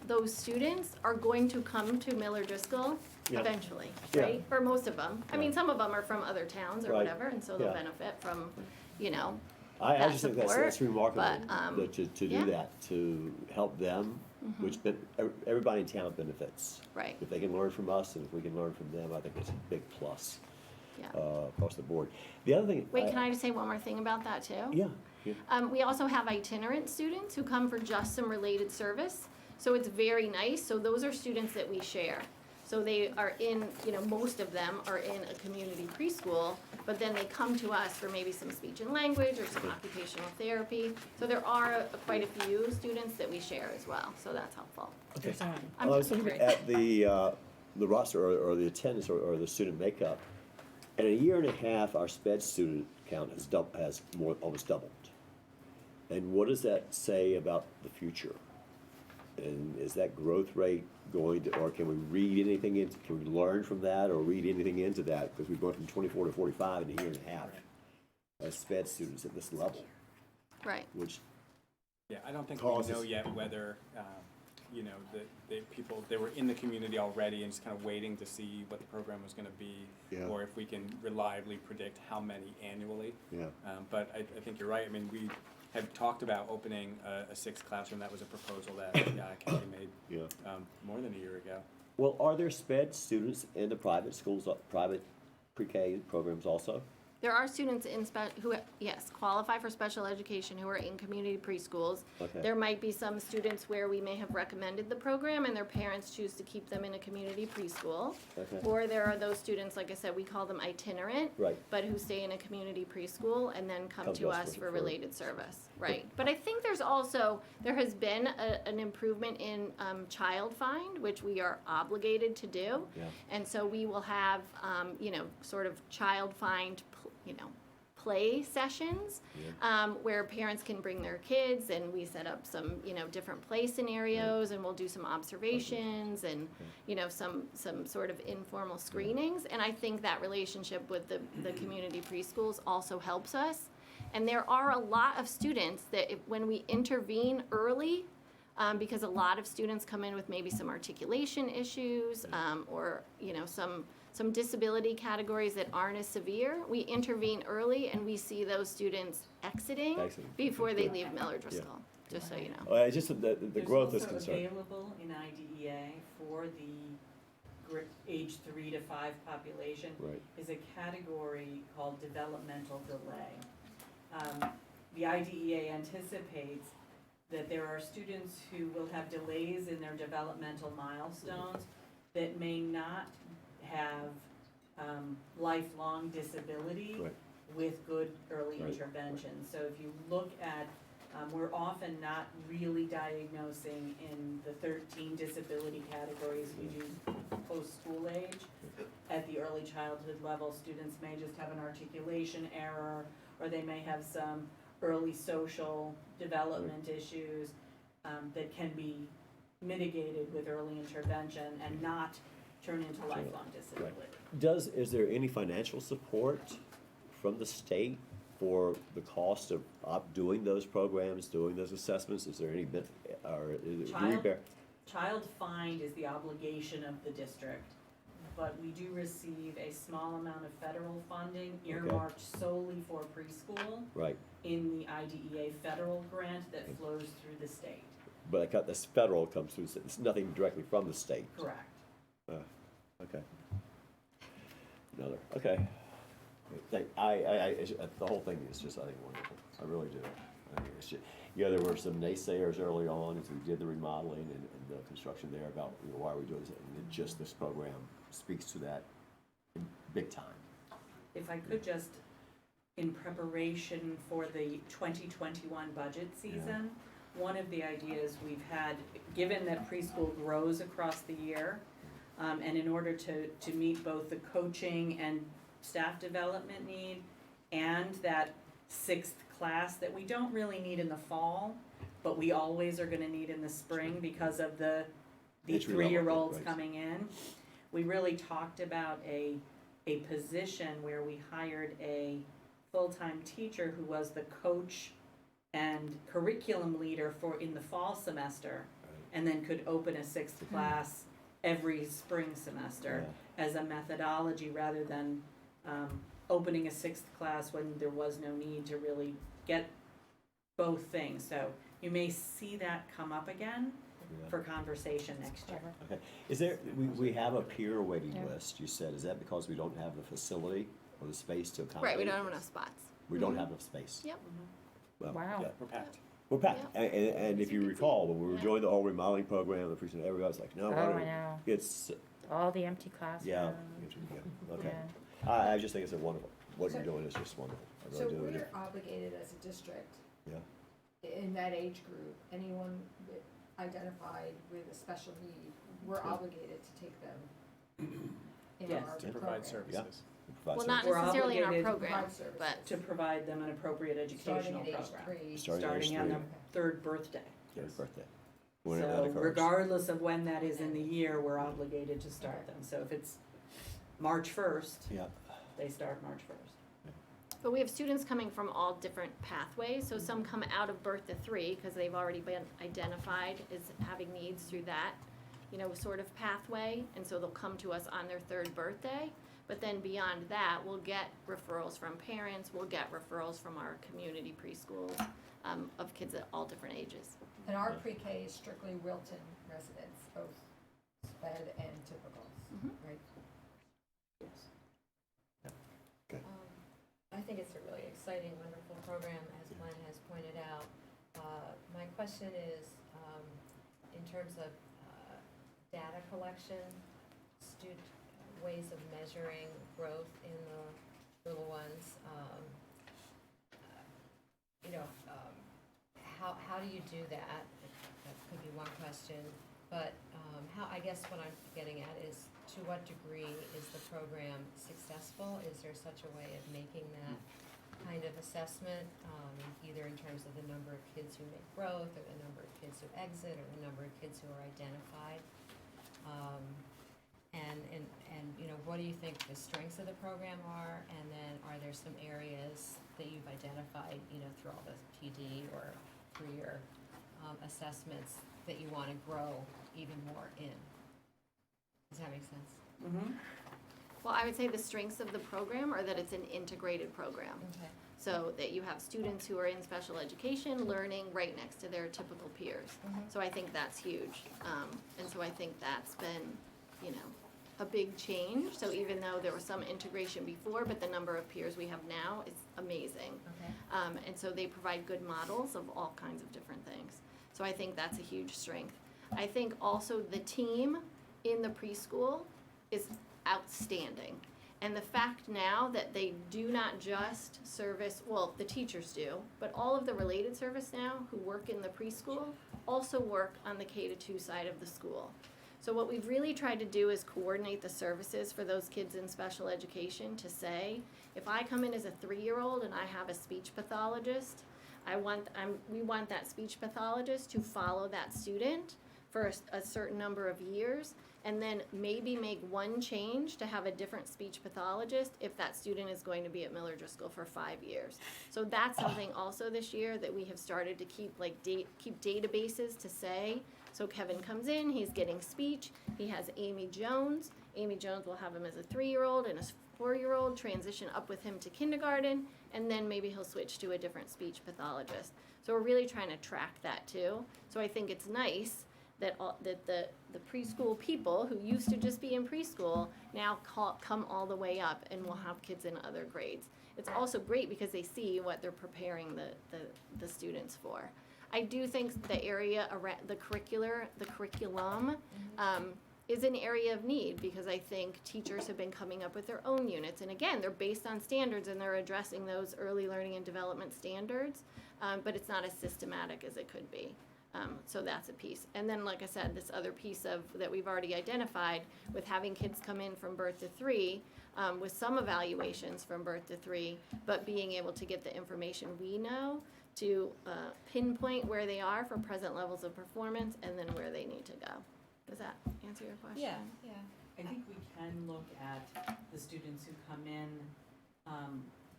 those students are going to come to MillerDriscoll Yeah. eventually, Yeah. right? Or most of them. I mean, Yeah. some of them are from other towns or Right. whatever, and so they'll Yeah. benefit from, you know, I that just think that's support, remarkable but, to do yeah. that, to help them, which everybody in town benefits. right, If they can learn from us and if we can learn from them, I think it's a big plus yeah. across the board. The other thing. Wait, can I just say one more thing about that too? Yeah. Yeah. We also have itinerant students who come for just some related service, so it's very nice. So those are students that we share. So they are in, you know, most of them are in a community preschool, but then they come to us for maybe some speech and language or some occupational therapy. So there are quite a few students that we share as well, so that's helpful. Okay. I'm Well, I was just looking great. at the roster or the attendance or the student makeup. In a year and a half, our sped student count has almost doubled. And what does that say about the future? And is that growth rate going to, or can we read anything into, can we learn from that or read anything into that? Because we've gone from 24 to 45 in a year and a half as sped students at this level, Right. which, Yeah, I don't think Causes- we know yet whether, you know, the people, they were in the community already and just kind of waiting to see what the program was gonna be, Yeah. or if we can reliably predict how many annually. yeah. But I think you're right. I mean, we had talked about opening a sixth classroom. That was a proposal that Kennedy made Yeah. more than a year ago. Well, are there sped students in the private schools, private pre-K programs also? There are students who, yes, qualify for special education who are in community preschools. Okay. There might be some students where we may have recommended the program and their parents choose to keep them in a community preschool. Okay. Or there are those students, like I said, we call them itinerant. Right. But who stay in a community preschool and then come to us for related service, right? But I think there has been an improvement in child find, which we are obligated to do. Yeah. And so we will have, you know, sort of child find, you know, play sessions where parents can bring their kids and we set up some, you know, different play scenarios and we'll do some observations and, you know, some sort of informal screenings. And I think that relationship with the community preschools also helps us. And there are a lot of students that when we intervene early, because a lot of students come in with maybe some articulation issues or, you know, some disability categories that aren't as severe, we intervene early and we see those students exiting before they leave MillerDriscoll, just so you know. It's just the growth is There's also concerned. available in IDEA for the age 3 to 5 population Right. is a category called developmental delay. The IDEA anticipates that there are students who will have delays in their developmental milestones that may not have lifelong disability Right. with good early Right, intervention. So if you look at, we're often not really diagnosing in the 13 disability categories we do post-school age. At the early childhood level, students may just have an articulation error, or they may have some early social development issues that can be mitigated with early intervention and not turn into lifelong disability. Is there any financial support from the state for the cost of doing those programs, doing those assessments? Is there any or do we bear? Child find is the obligation of the district. but we do receive a small amount of federal funding earmarked solely for preschool Right, in the IDEA federal grant that flows through the state. but I got this federal comes through, it's nothing directly from the state. Correct. Okay. Okay. The whole thing is just, I think, wonderful. I really do. I mean, it's just, there were some naysayers early on as we did the remodeling and the construction there about, why are we doing this? And it just, this program speaks to that in big time. If I could just, in preparation for the 2021 budget season, one of the ideas we've had, given that preschool grows across the year, and in order to meet both the coaching and staff development need and that 6th class that we don't really need in the fall, but we always are gonna need in the spring because of the Entry level, 3-year-olds right. coming in. We really talked about a position where we hired a full-time teacher who was the coach and curriculum leader in the fall semester, and then could open a 6th class every spring semester as a methodology rather than opening a 6th class when there was no need to really get both things. So you may see that come up again for conversation next year. Okay. Is there, we have a peer waiting list, you said. Is that because we don't have the facility or the space to accommodate? Right, we don't have enough spots. We don't have enough space. Yep. Well, Wow. yeah. We're packed. We're packed. And if you recall, when we were doing the whole remodeling program, the precinct, everybody was like, no, Oh, I know. it's, All the empty classrooms. yeah. Okay. I just think it's a wonderful, what you're doing is just wonderful. I So really do. we're obligated as a district, Yeah. in that age group, anyone identified with a special need, we're obligated to take them in Yes, our To provide programs. services. Provide Well, not services. We're necessarily in our obligated to program, Provide services. but To provide them an appropriate educational Starting at age program, 3. Starting at age starting on the 3. 3rd birthday. His birthday. Whenever that So occurs. regardless of when that is in the year, we're obligated to start them. So if it's March 1st, Yeah. they start March 1st. But we have students coming from all different pathways, so some come out of birth to 3 because they've already been identified as having needs through that, sort of pathway, and so they'll come to us on their 3rd birthday. But then beyond that, we'll get referrals from parents, we'll get referrals from our community preschools, of kids at all different ages. And our pre-K is strictly Wilton residents, both sped and typicals, right? I think it's a really exciting, wonderful program, as Glenn has pointed out. My question is, in terms of data collection, ways of measuring growth in the little ones, how do you do that? That could be one question, but I guess what I'm getting at is, to what degree is the program successful? Is there such a way of making that kind of assessment, either in terms of the number of kids who make growth, or the number of kids who exit, or the number of kids who are identified? And what do you think the strengths of the program are? And then are there some areas that you've identified, through all the PD or through your assessments that you want to grow even more in? Does that make sense? Mm-hmm. Well, I would say the strengths of the program are that it's an integrated program. Okay. So that you have students who are in special education learning right next to their typical peers. So I think that's huge. And so I think that's been, a big change. So even though there was some integration before, but the number of peers we have now is amazing. Okay. And so they provide good models of all kinds of different things. So I think that's a huge strength. I think also the team in the preschool is outstanding. And the fact now that they do not just service, well, the teachers do, but all of the related service now who work in the preschool also work on the K-2 side of the school. So what we've really tried to do is coordinate the services for those kids in special education to say, if I come in as a 3-year-old and I have a speech pathologist, we want that speech pathologist to follow that student for a certain number of years, and then maybe make one change to have a different speech pathologist if that student is going to be at MillerDriscoll for 5 years. So that's something also this year that we have started to keep databases to say, so Kevin comes in, he's getting speech, he has Amy Jones. Amy Jones will have him as a 3-year-old and a 4-year-old, transition up with him to kindergarten, and then maybe he'll switch to a different speech pathologist. So we're really trying to track that too. So I think it's nice that the preschool people who used to just be in preschool now come all the way up and will have kids in other grades. It's also great because they see what they're preparing the students for. I do think the area around the curriculum is an area of need, because I think teachers have been coming up with their own units. And again, they're based on standards and they're addressing those early learning and development standards, but it's not as systematic as it could be. So that's a piece. And then, like I said, this other piece that we've already identified with having kids come in from birth to 3, with some evaluations from birth to 3, but being able to get the information we know to pinpoint where they are for present levels of performance and then where they need to go. Does that answer your question? Yeah, yeah. I think we can look at the students who come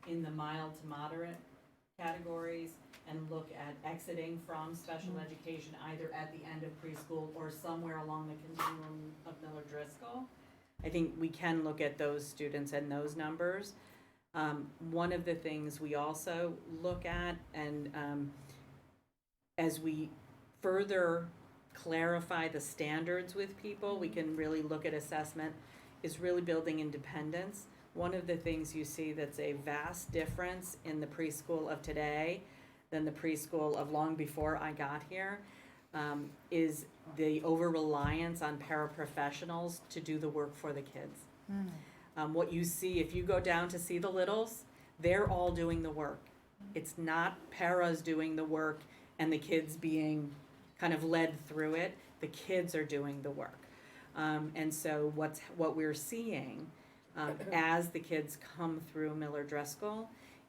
in the mild to moderate categories and look at exiting from special education either at the end of preschool or somewhere along the continuum of MillerDriscoll. I think we can look at those students and those numbers. One of the things we also look at, and as we further clarify the standards with people, we can really look at assessment, is really building independence. One of the things you see that's a vast difference in the preschool of today than the preschool of long before I got here is the over-reliance on paraprofessionals to do the work for the kids. What you see, if you go down to see the littles, they're all doing the work. It's not paras doing the work and the kids being kind of led through it. The kids are doing the work. And so what we're seeing as the kids come through MillerDriscoll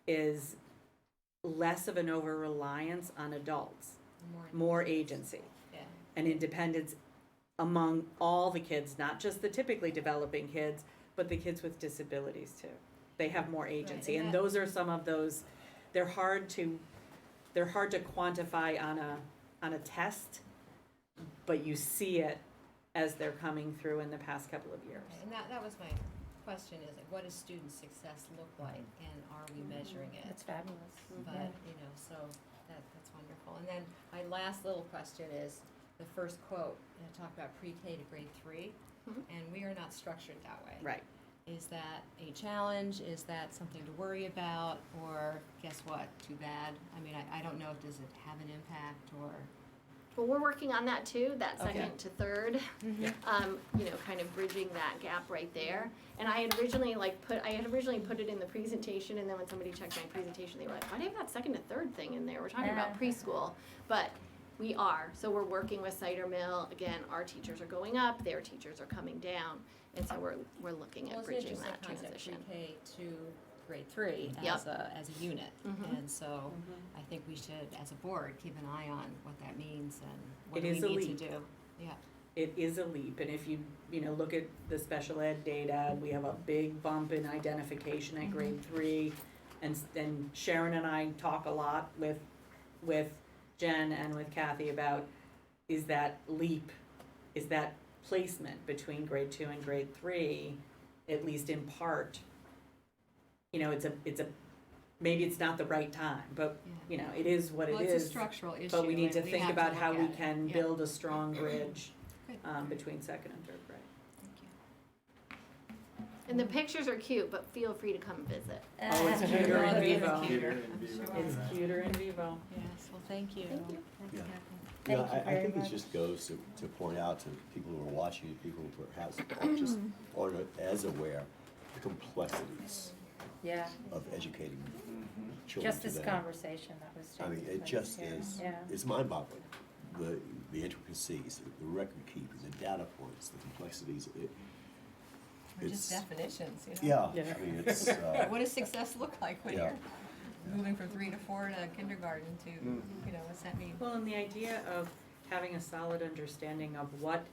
is less of an over-reliance on adults, more agency, Yeah. and independence among all the kids, not just the typically developing kids, but the kids with disabilities too. They have more agency, and and that- those are some of those. They're hard to quantify on a test, but you see it as they're coming through in the past couple of years. Okay, and that was my question, is like, what does student success look like, and are we measuring it? That's fabulous. But, so that's wonderful. And then my last little question is the first quote, talk about pre-K to grade 3, and we are not structured that way. Right. Is that a challenge? Is that something to worry about? Or guess what? Too bad. I mean, I don't know, does it have an impact or? Well, we're working on that too, that Okay. second to third, kind of bridging that gap right there. And I had originally put it in the presentation, and then when somebody checked my presentation, they were like, why do you have that second to third thing in there? We're talking about preschool. But we are, so we're working with Cider Mill. Again, our teachers are going up, their teachers are coming down. And so we're looking at bridging that transition. Pre-K to grade 3 Yep. as a unit. Mhm. And so I think we should, as a board, keep an eye on what that means and what It do is we a need leap. to do. Yeah. It is a leap, and if you look at the special ed data, we have a big bump in identification at grade 3, and Sharon and I talk a lot with Jen and with Kathy about, is that leap, is that placement between grade 2 and grade 3, at least in part, it's a maybe it's not the right time, but it is what Well, it it's a is. structural issue. But we need to and think have about how look we at it. can Yeah. build a strong bridge Good. between second and third grade. Thank you. And the pictures are cute, but feel free to come visit. Oh, it's cuter in It's vivo. cuter. It's cuter in vivo. Yes, well, thank you. Thank you. Thank you, Yeah. Kathy. Yeah, Thank you I very think much. it just goes to point out to people who are watching, people who perhaps aren't as aware, the complexities Yeah, of educating children just this today. conversation that was I mean, taking it place just here. is, Yeah. it's mind-boggling, the intricacies, the record keeping, the data points, the complexities, Or just it's, definitions, yeah, Yeah. I mean, it's, What does success look like when Yeah. you're moving from 3 to 4 to kindergarten to, what's that mean? Well, and the idea of having a solid understanding of what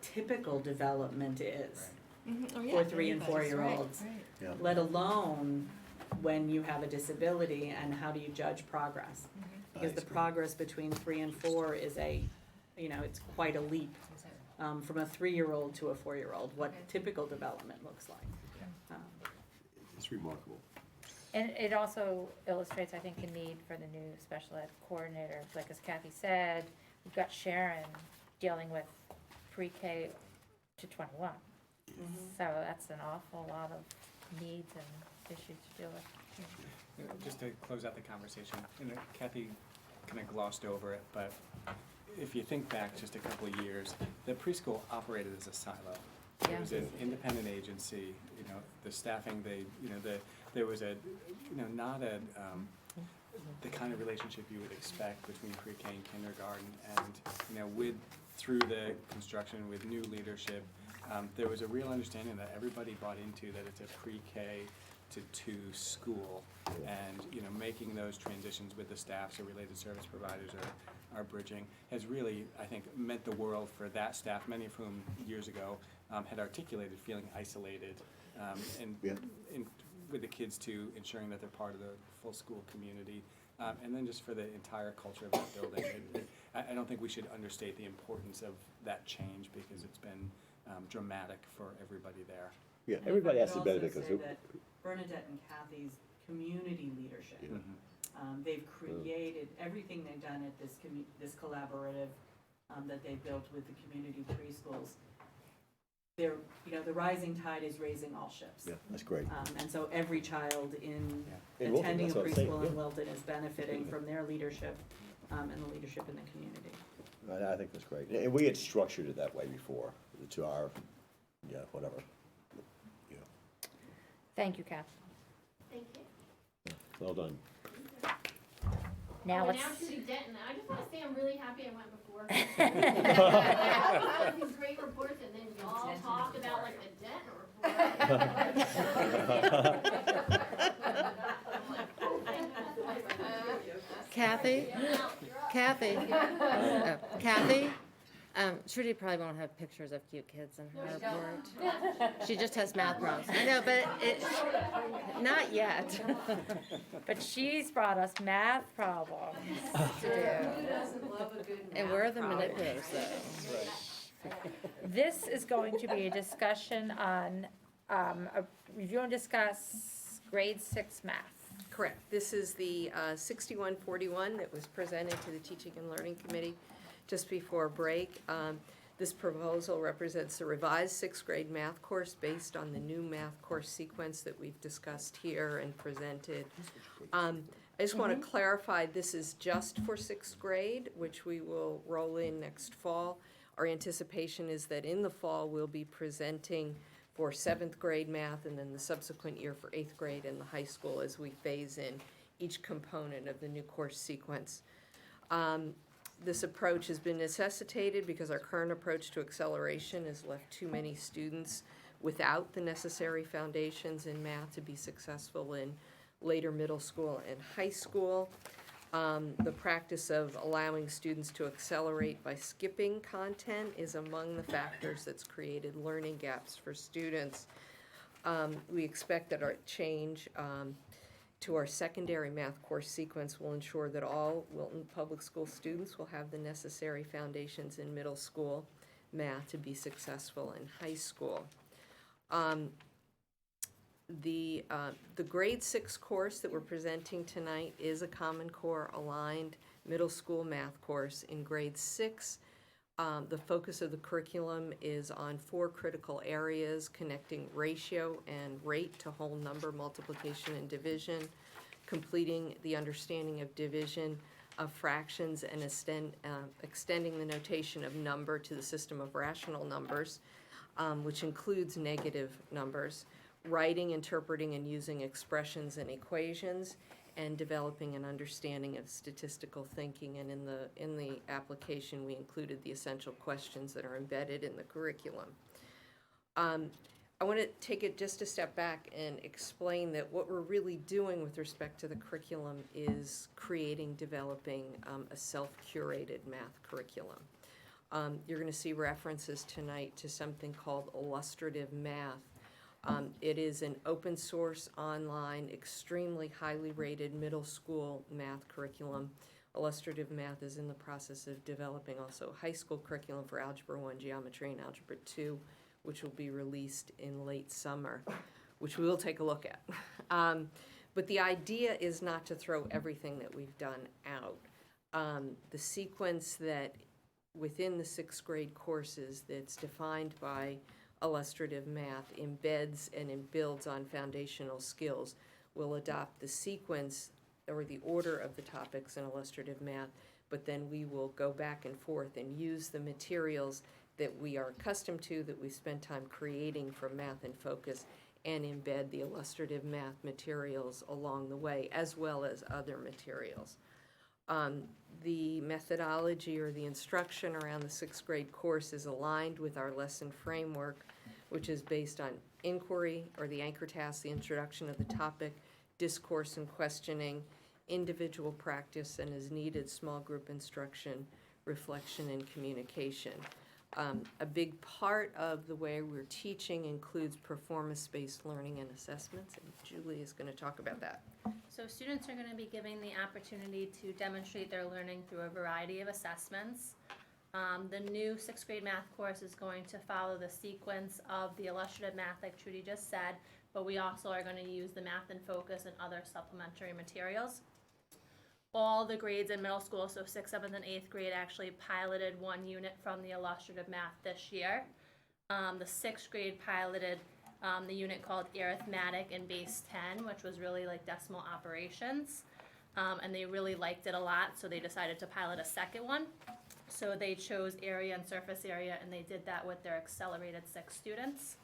typical development is, Oh, for 3 and 4-year-olds. Right. yeah. let alone when you have a disability, and how do you judge progress? Because the Right. progress between 3 and 4 is it's quite a leap. from a 3-year-old to a 4-year-old, what Okay. typical development looks like. It's remarkable. And it also illustrates, I think, the need for the new special ed coordinator. Like as Kathy said, we've got Sharon dealing with pre-K to 21. So that's an awful lot of needs and issues to deal with. Just to close out the conversation, Kathy kind of glossed over it, but if you think back just a couple of years, the preschool operated as a silo. It was an independent agency, the staffing, there was not the kind of relationship you would expect between pre-K and kindergarten, and through the construction with new leadership, there was a real understanding that everybody bought into that it's a pre-K to 2 school, and making those transitions with the staff, so related service providers are bridging, has really, I think, meant the world for that staff, many of whom years ago had articulated feeling isolated, and with the kids too, ensuring that they're part of the full school community, and then just for the entire culture of that building. I don't think we should understate the importance of that change, because it's been dramatic for everybody there. Yeah, And everybody if I has could to benefit also say because that Bernadette and Kathy's community leadership, Mm-hmm. they've created, everything they've done at this collaborative that they've built with the community preschools. They're, the rising tide is raising all ships. yeah, that's great. And so every child in In Wilton, attending a that's what I'm saying, preschool yeah. in Wilton is benefiting from their leadership and the leadership in the community. I think that's great. And we had structured it that way before, to our, whatever. Thank you, Kath. Thank you. Well done. Now Oh, let's. and now Trudy Denton, I just wanna say I'm really happy I went before. I have these great reports and then y'all Denton talk report. about like the Denton report. Kathy? Kathy? Oh, Kathy? Trudy probably won't have pictures of cute kids in her report. She just has math problems. I know, but not yet. But she's brought us math problems to do. And we're the manipulators, though. This is going to be a discussion on, a review and discuss grade 6 math. Correct. This is the 6141 that was presented to the Teaching and Learning Committee just before break. This proposal represents the revised 6th grade math course based on the new math course sequence that we've discussed here and presented. I just want to clarify, this is just for 6th grade, which we will roll in next fall. Our anticipation is that in the fall, we'll be presenting for 7th grade math and then the subsequent year for 8th grade and the high school as we phase in each component of the new course sequence. This approach has been necessitated because our current approach to acceleration has left too many students without the necessary foundations in math to be successful in later middle school and high school. The practice of allowing students to accelerate by skipping content is among the factors that's created learning gaps for students. We expect that our change to our secondary math course sequence will ensure that all Wilton Public School students will have the necessary foundations in middle school math to be successful in high school. The grade 6 course that we're presenting tonight is a Common Core aligned middle school math course in grade 6. The focus of the curriculum is on 4 critical areas: connecting ratio and rate to whole number multiplication and division, completing the understanding of division of fractions, and extending the notation of number to the system of rational numbers, which includes negative numbers, writing, interpreting, and using expressions and equations, and developing an understanding of statistical thinking. And in the application, we included the essential questions that are embedded in the curriculum. I want to take it just a step back and explain that what we're really doing with respect to the curriculum is developing a self-curated math curriculum. You're going to see references tonight to something called illustrative math. It is an open source, online, extremely highly rated middle school math curriculum Illustrative math is in the process of developing also high school curriculum for Algebra 1, Geometry, and Algebra 2, which will be released in late summer, which we will take a look at. But the idea is not to throw everything that we've done out. The sequence that within the sixth grade courses that's defined by illustrative math embeds and builds on foundational skills will adopt the sequence or the order of the topics in illustrative math, but then we will go back and forth and use the materials that we are accustomed to, that we spend time creating from Math in Focus, and embed the illustrative math materials along the way, as well as other materials. The methodology or the instruction around the sixth grade course is aligned with our lesson framework, which is based on inquiry or the anchor task, the introduction of the topic, discourse and questioning, individual practice, and as needed, small group instruction, reflection, and communication. A big part of the way we're teaching includes performance-based learning and assessments, and Julie is going to talk about that. So students are going to be given the opportunity to demonstrate their learning through a variety of assessments. The new sixth grade math course is going to follow the sequence of the illustrative math, like Trudy just said, but we also are going to use the Math in Focus and other supplementary materials. All the grades in middle school, so 6th, 7th, and 8th grade, actually piloted one unit from the illustrative math this year. The 6th grade piloted the unit called Arithmetic in Base 10, which was really like decimal operations. And they really liked it a lot, so they decided to pilot a second one. So they chose area and surface area, and they did that with their accelerated 6 students.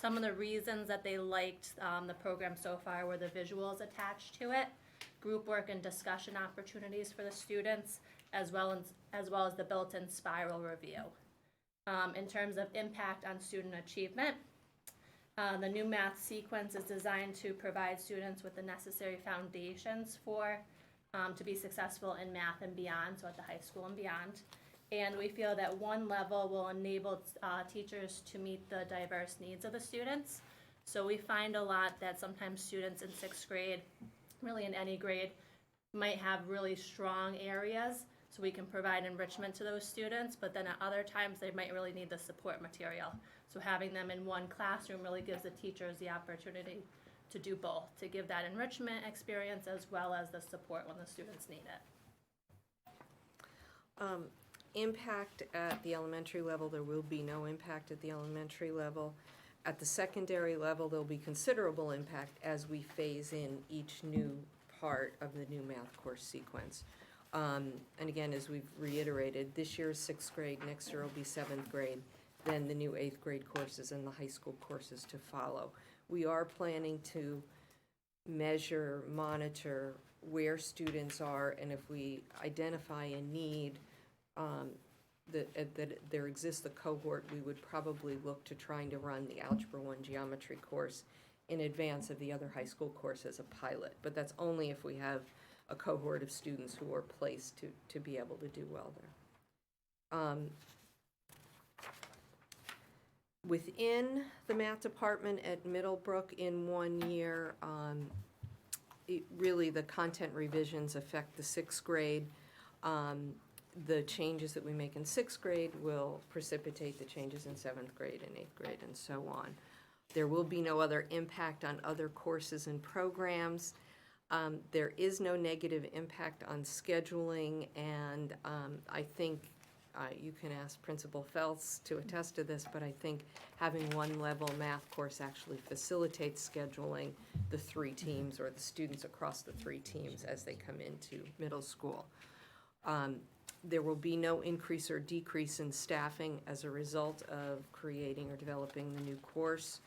Some of the reasons that they liked the program so far were the visuals attached to it, group work and discussion opportunities for the students, as well as the built-in spiral review. In terms of impact on student achievement, the new math sequence is designed to provide students with the necessary foundations to be successful in math and beyond, so at the high school and beyond. And we feel that one level will enable teachers to meet the diverse needs of the students. So we find a lot that sometimes students in 6th grade, really in any grade, might have really strong areas, so we can provide enrichment to those students, but then at other times they might really need the support material. So having them in one classroom really gives the teachers the opportunity to do both, to give that enrichment experience as well as the support when the students need it. Impact at the elementary level, there will be no impact at the elementary level. At the secondary level, there'll be considerable impact as we phase in each new part of the new math course sequence. And again, as we've reiterated, this year is 6th grade, next year will be 7th grade, then the new 8th grade courses and the high school courses to follow. We are planning to measure, monitor where students are, and if we identify a need that there exists a cohort, we would probably look to trying to run the Algebra 1 geometry course in advance of the other high school course as a pilot. But that's only if we have a cohort of students who are placed to be able to do well there. Within the math department at Middlebrook in 1 year, really the content revisions affect the 6th grade. The changes that we make in 6th grade will precipitate the changes in 7th grade and 8th grade and so on. There will be no other impact on other courses and programs. There is no negative impact on scheduling, and I think you can ask Principal Feltz to attest to this, but I think having one level math course actually facilitates scheduling the 3 teams or the students across the 3 teams as they come into middle school. There will be no increase or decrease in staffing as a result of creating or developing the new course.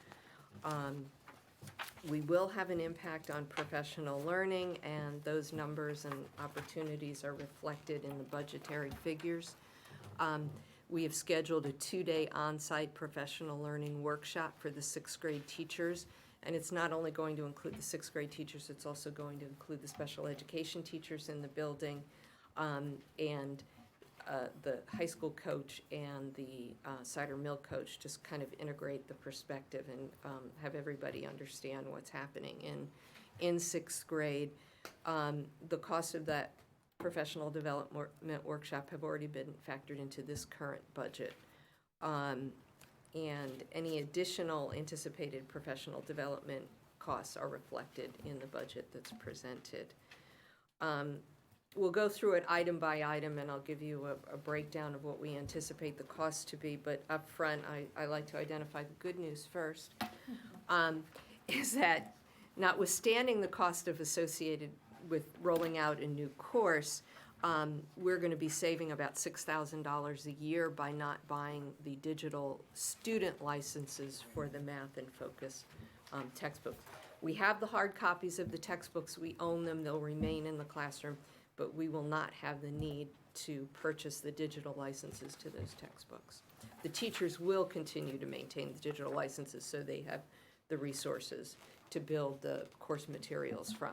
We will have an impact on professional learning, and those numbers and opportunities are reflected in the budgetary figures. We have scheduled a 2-day on-site professional learning workshop for the 6th grade teachers, and it's not only going to include the 6th grade teachers, it's also going to include the special education teachers in the building, and the high school coach and the cider mill coach, just kind of integrate the perspective and have everybody understand what's happening in 6th grade. The cost of that professional development workshop have already been factored into this current budget. And any additional anticipated professional development costs are reflected in the budget that's presented. We'll go through it item by item, and I'll give you a breakdown of what we anticipate the cost to be. But up front, I like to identify the good news first, is that notwithstanding the cost associated with rolling out a new course, we're going to be saving about $6,000 a year by not buying the digital student licenses for the Math and Focus textbook. We have the hard copies of the textbooks. We own them. They'll remain in the classroom, but we will not have the need to purchase the digital licenses to those textbooks. The teachers will continue to maintain the digital licenses so they have the resources to build the course materials from.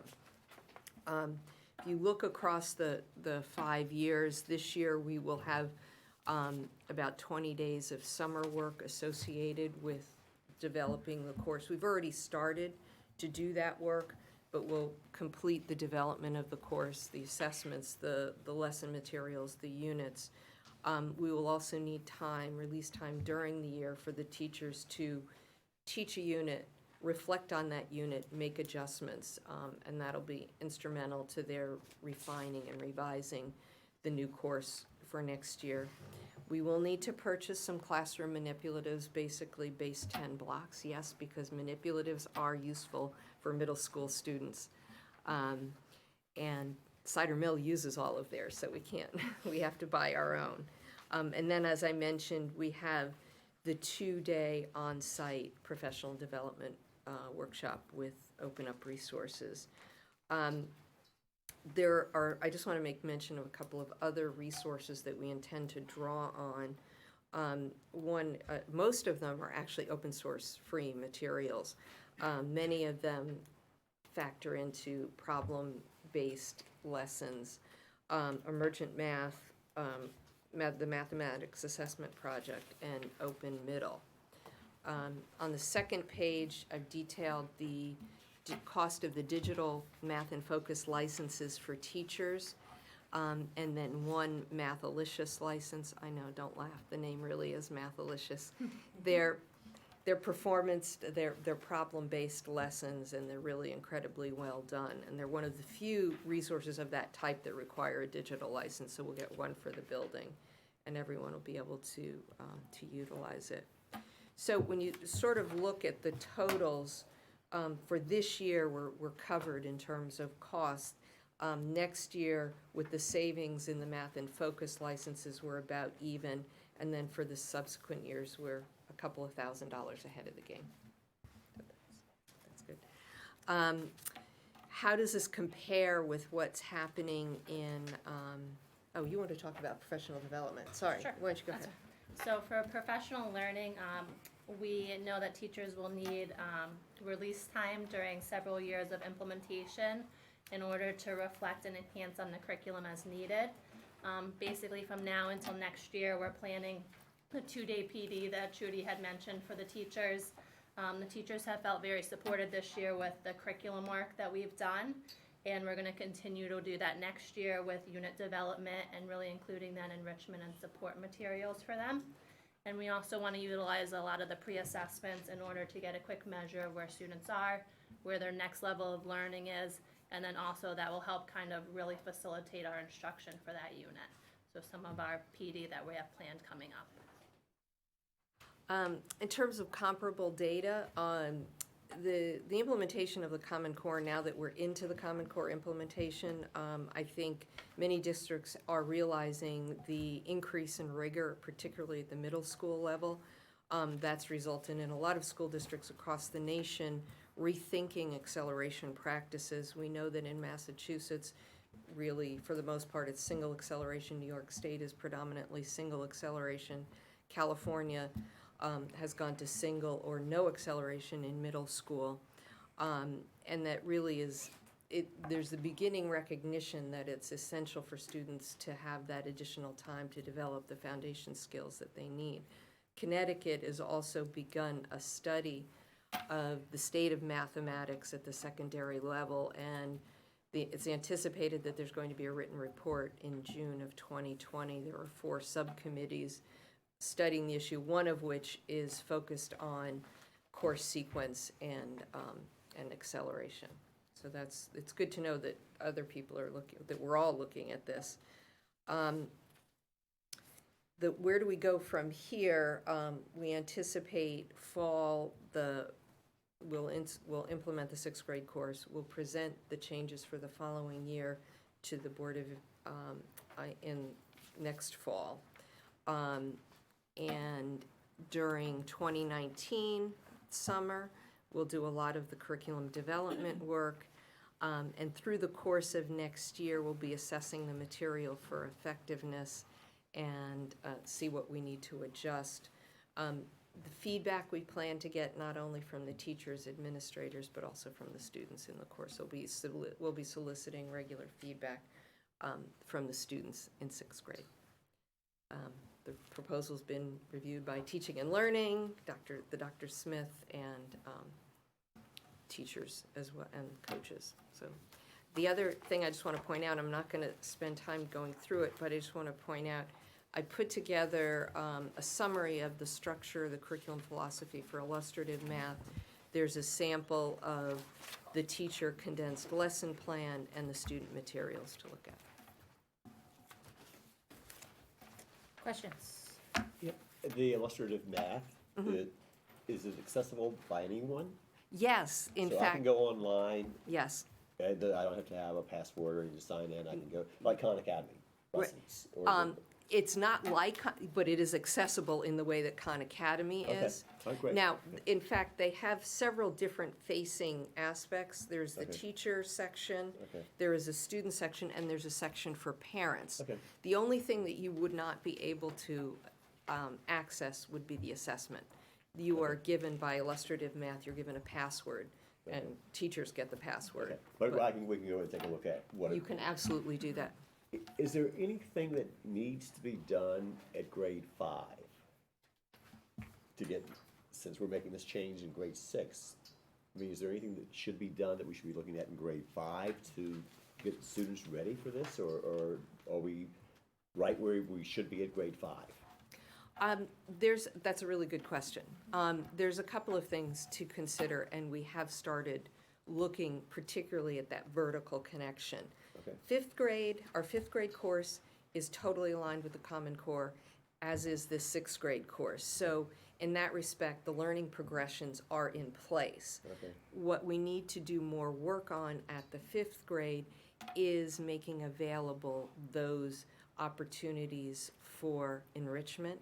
If you look across the 5 years, this year we will have about 20 days of summer work associated with developing the course. We've already started to do that work, but we'll complete the development of the course, the assessments, the lesson materials, the units. We will also need time, release time during the year for the teachers to teach a unit, reflect on that unit, make adjustments, and that'll be instrumental to their refining and revising the new course for next year. We will need to purchase some classroom manipulatives, basically base 10 blocks, yes, because manipulatives are useful for middle school students. And Cider Mill uses all of theirs, so we have to buy our own. And then, as I mentioned, we have the 2-day on-site professional development workshop with Open Up Resources. I just want to make mention of a couple of other resources that we intend to draw on. Most of them are actually open source free materials. Many of them factor into problem-based lessons, emergent math, the mathematics assessment project, and open middle. On the second page, I've detailed the cost of the digital Math and Focus licenses for teachers, and then one Mathalicious license. I know, don't laugh, the name really is Mathalicious. They're performance, they're problem-based lessons, and they're really incredibly well done. And they're one of the few resources of that type that require a digital license, so we'll get one for the building, and everyone will be able to utilize it. So when you sort of look at the totals, for this year, we're covered in terms of cost. Next year, with the savings in the Math and Focus licenses, we're about even. And then for the subsequent years, we're a couple of $1,000s ahead of the game. That's good. How does this compare with what's happening in, you want to talk about professional development. Sorry, Sure. Why don't you go ahead? So for professional learning, we know that teachers will need release time during several years of implementation in order to reflect and enhance on the curriculum as needed. Basically, from now until next year, we're planning the 2-day PD that Trudy had mentioned for the teachers. The teachers have felt very supported this year with the curriculum work that we've done, and we're going to continue to do that next year with unit development and really including that enrichment and support materials for them. And we also want to utilize a lot of the pre-assessments in order to get a quick measure of where students are, where their next level of learning is, and then also that will help kind of really facilitate our instruction for that unit. So some of our PD that we have planned coming up. In terms of comparable data, the implementation of the Common Core, now that we're into the Common Core implementation, I think many districts are realizing the increase in rigor, particularly at the middle school level. That's resulted in a lot of school districts across the nation rethinking acceleration practices. We know that in Massachusetts, really, for the most part, it's single acceleration. New York State is predominantly single acceleration. California has gone to single or no acceleration in middle school. And that really is, there's the beginning recognition that it's essential for students to have that additional time to develop the foundation skills that they need. Connecticut has also begun a study of the state of mathematics at the secondary level, and It's anticipated that there's going to be a written report in June of 2020. There are 4 subcommittees studying the issue, one of which is focused on course sequence and acceleration. So it's good to know that other people are that we're all looking at this. Where do we go from here? We anticipate fall, we'll implement the 6th grade course. We'll present the changes for the following year to the board in next fall. And during 2019 summer, we'll do a lot of the curriculum development work. And through the course of next year, we'll be assessing the material for effectiveness and see what we need to adjust. The feedback we plan to get not only from the teachers, administrators, but also from the students in the course. We'll be soliciting regular feedback from the students in 6th grade. The proposal's been reviewed by Teaching and Learning, Dr. Smith, and teachers as well, and coaches. So the other thing I just want to point out, I'm not going to spend time going through it, but I just want to point out, I put together a summary of the structure, the curriculum philosophy for illustrative math. There's a sample of the teacher condensed lesson plan and the student materials to look at. Questions? Yep. The illustrative math, is it accessible by anyone? Yes, in So I fact, can go online, yes. and I don't have to have a password or anything to sign in. I can go, like Khan Academy lessons. Or It's not like, but it is accessible in the way that Khan Academy is. Oh, great. Now, in fact, they have several different facing aspects. There's the teacher section, there is a student section, and there's a section for parents. Okay. The only thing that you would not be able to access would be the assessment. You are given, by illustrative math, you're given a password, and teachers get the password. But we can go and take a look at what. You can absolutely do that. Is there anything that needs to be done at grade 5 to get, since we're making this change in grade 6? I mean, is there anything that should be done that we should be looking at in grade 5 to get students ready for this, or are we right where we should be at grade 5? That's a really good question. There's a couple of things to consider, and we have started looking particularly at that vertical connection. Okay. Our 5th grade course is totally aligned with the Common Core, as is the 6th grade course. So in that respect, the learning progressions are in place. Okay. What we need to do more work on at the 5th grade is making available those opportunities for enrichment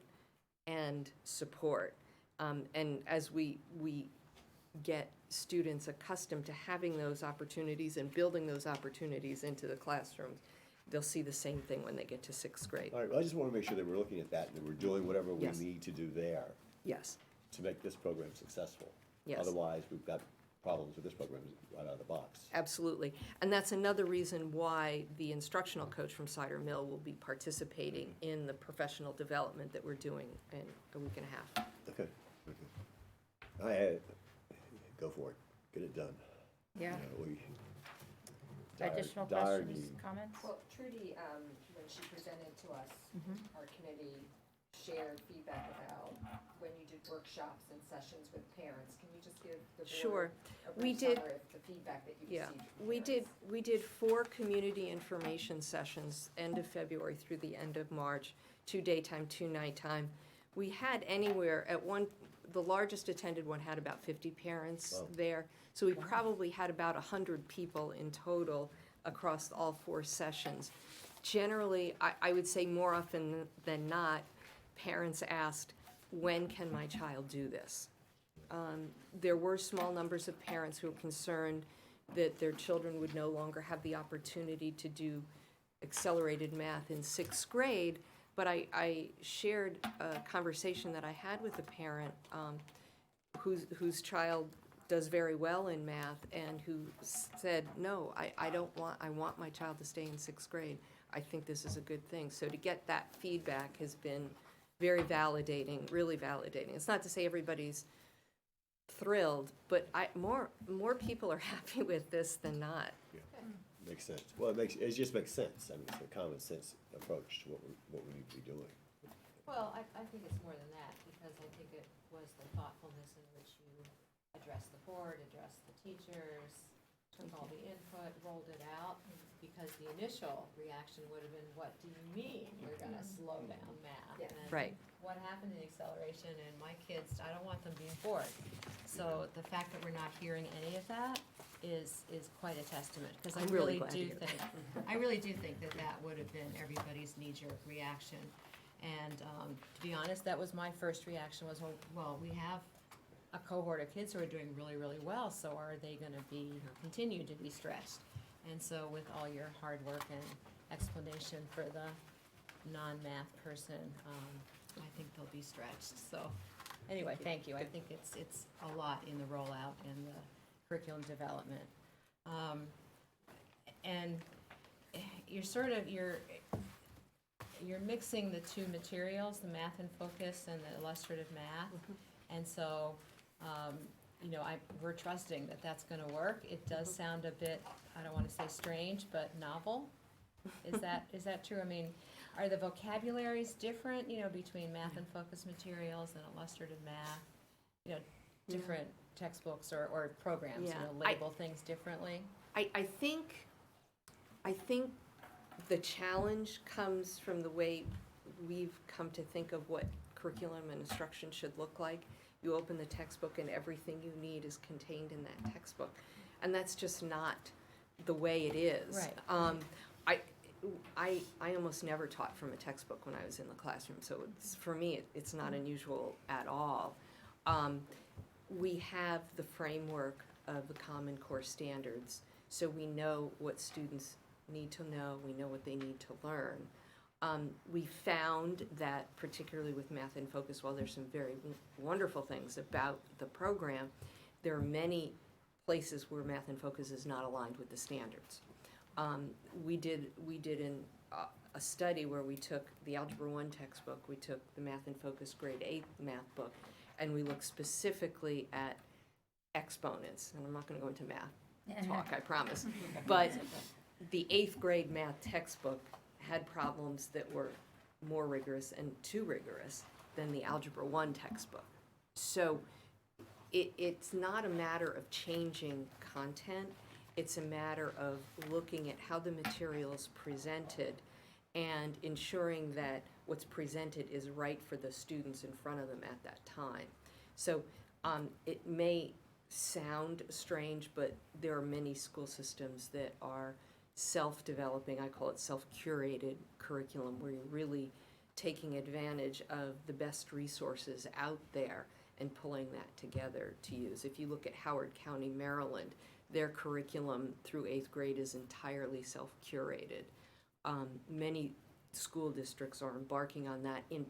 and support. And as we get students accustomed to having those opportunities and building those opportunities into the classrooms, they'll see the same thing when they get to 6th grade. All right, well, I just want to make sure that we're looking at that and that we're doing whatever we need to do there. Yes. To make this program successful. Yes. Otherwise, we've got problems with this program right out of the box. Absolutely. And that's another reason why the instructional coach from Cider Mill will be participating in the professional development that we're doing in a week and a half. Okay. Go for it. Get it done. Yeah. Dire Additional questions, need. comments? Well, Trudy, when she presented to us, our committee shared feedback about when you did workshops and sessions with parents. Can you just give the board Sure. a We brief did- summary of the feedback that you received from We parents? did 4 community information sessions, end of February through the end of March, 2 daytime, 2 nighttime. We had anywhere the largest attended one had about 50 parents there. So we probably had about 100 people in total across all 4 sessions. Generally, I would say more often than not, parents asked, when can my child do this? There were small numbers of parents who were concerned that their children would no longer have the opportunity to do accelerated math in 6th grade, but I shared a conversation that I had with a parent whose child does very well in math and who said, no, I want my child to stay in 6th grade. I think this is a good thing. So to get that feedback has been very validating, really validating. It's not to say everybody's thrilled, but more people are happy with this than not. Makes sense. Well, it just makes sense. I mean, it's a common sense approach to what we need to be doing. Well, I think it's more than that, because I think it was the thoughtfulness in which you addressed the board, addressed the teachers, took all the input, rolled it out, because the initial reaction would have been, what do you mean you're gonna slow down math? Yeah. And Right. what happened in acceleration, and my kids, I don't want them being bored. So the fact that we're not hearing any of that is quite a testament, because I I'm really really glad to do hear that. think, I really do think that that would have been everybody's knee-jerk reaction. And to be honest, that was my first reaction was, well, we have a cohort of kids who are doing really, really well, so are they gonna continue to be stretched? And so with all your hard work and explanation for the non-math person, I think they'll be stretched. So anyway, thank you. I think it's a lot in the rollout and the curriculum development. And you're mixing the two materials, the math and focus and the illustrative math. And so, we're trusting that that's gonna work. It does sound a bit, I don't wanna say strange, but novel. Is that true? I mean, are the vocabularies different, between math and focus materials and illustrative math? Different textbooks or programs, Yeah. label things differently? I think the challenge comes from the way we've come to think of what curriculum and instruction should look like. You open the textbook and everything you need is contained in that textbook. And that's just not the way it is. Right. I almost never taught from a textbook when I was in the classroom, so for me, it's not unusual at all. We have the framework of the Common Core standards, so we know what students need to know, we know what they need to learn. We found that, particularly with Math in Focus, while there's some very wonderful things about the program, there are many places where Math in Focus is not aligned with the standards. We did a study where we took the Algebra 1 textbook, we took the Math in Focus grade 8 math book, and we looked specifically at exponents, and I'm not gonna go into math talk, I promise. But the 8th grade math textbook had problems that were more rigorous and too rigorous than the Algebra 1 textbook. So it's not a matter of changing content, it's a matter of looking at how the material is presented and ensuring that what's presented is right for the students in front of them at that time. So it may sound strange, but there are many school systems that are self-developing, I call it self-curated curriculum, where you're really taking advantage of the best resources out there and pulling that together to use. If you look at Howard County, Maryland, their curriculum through 8th grade is entirely self-curated. Many school districts are embarking on that, in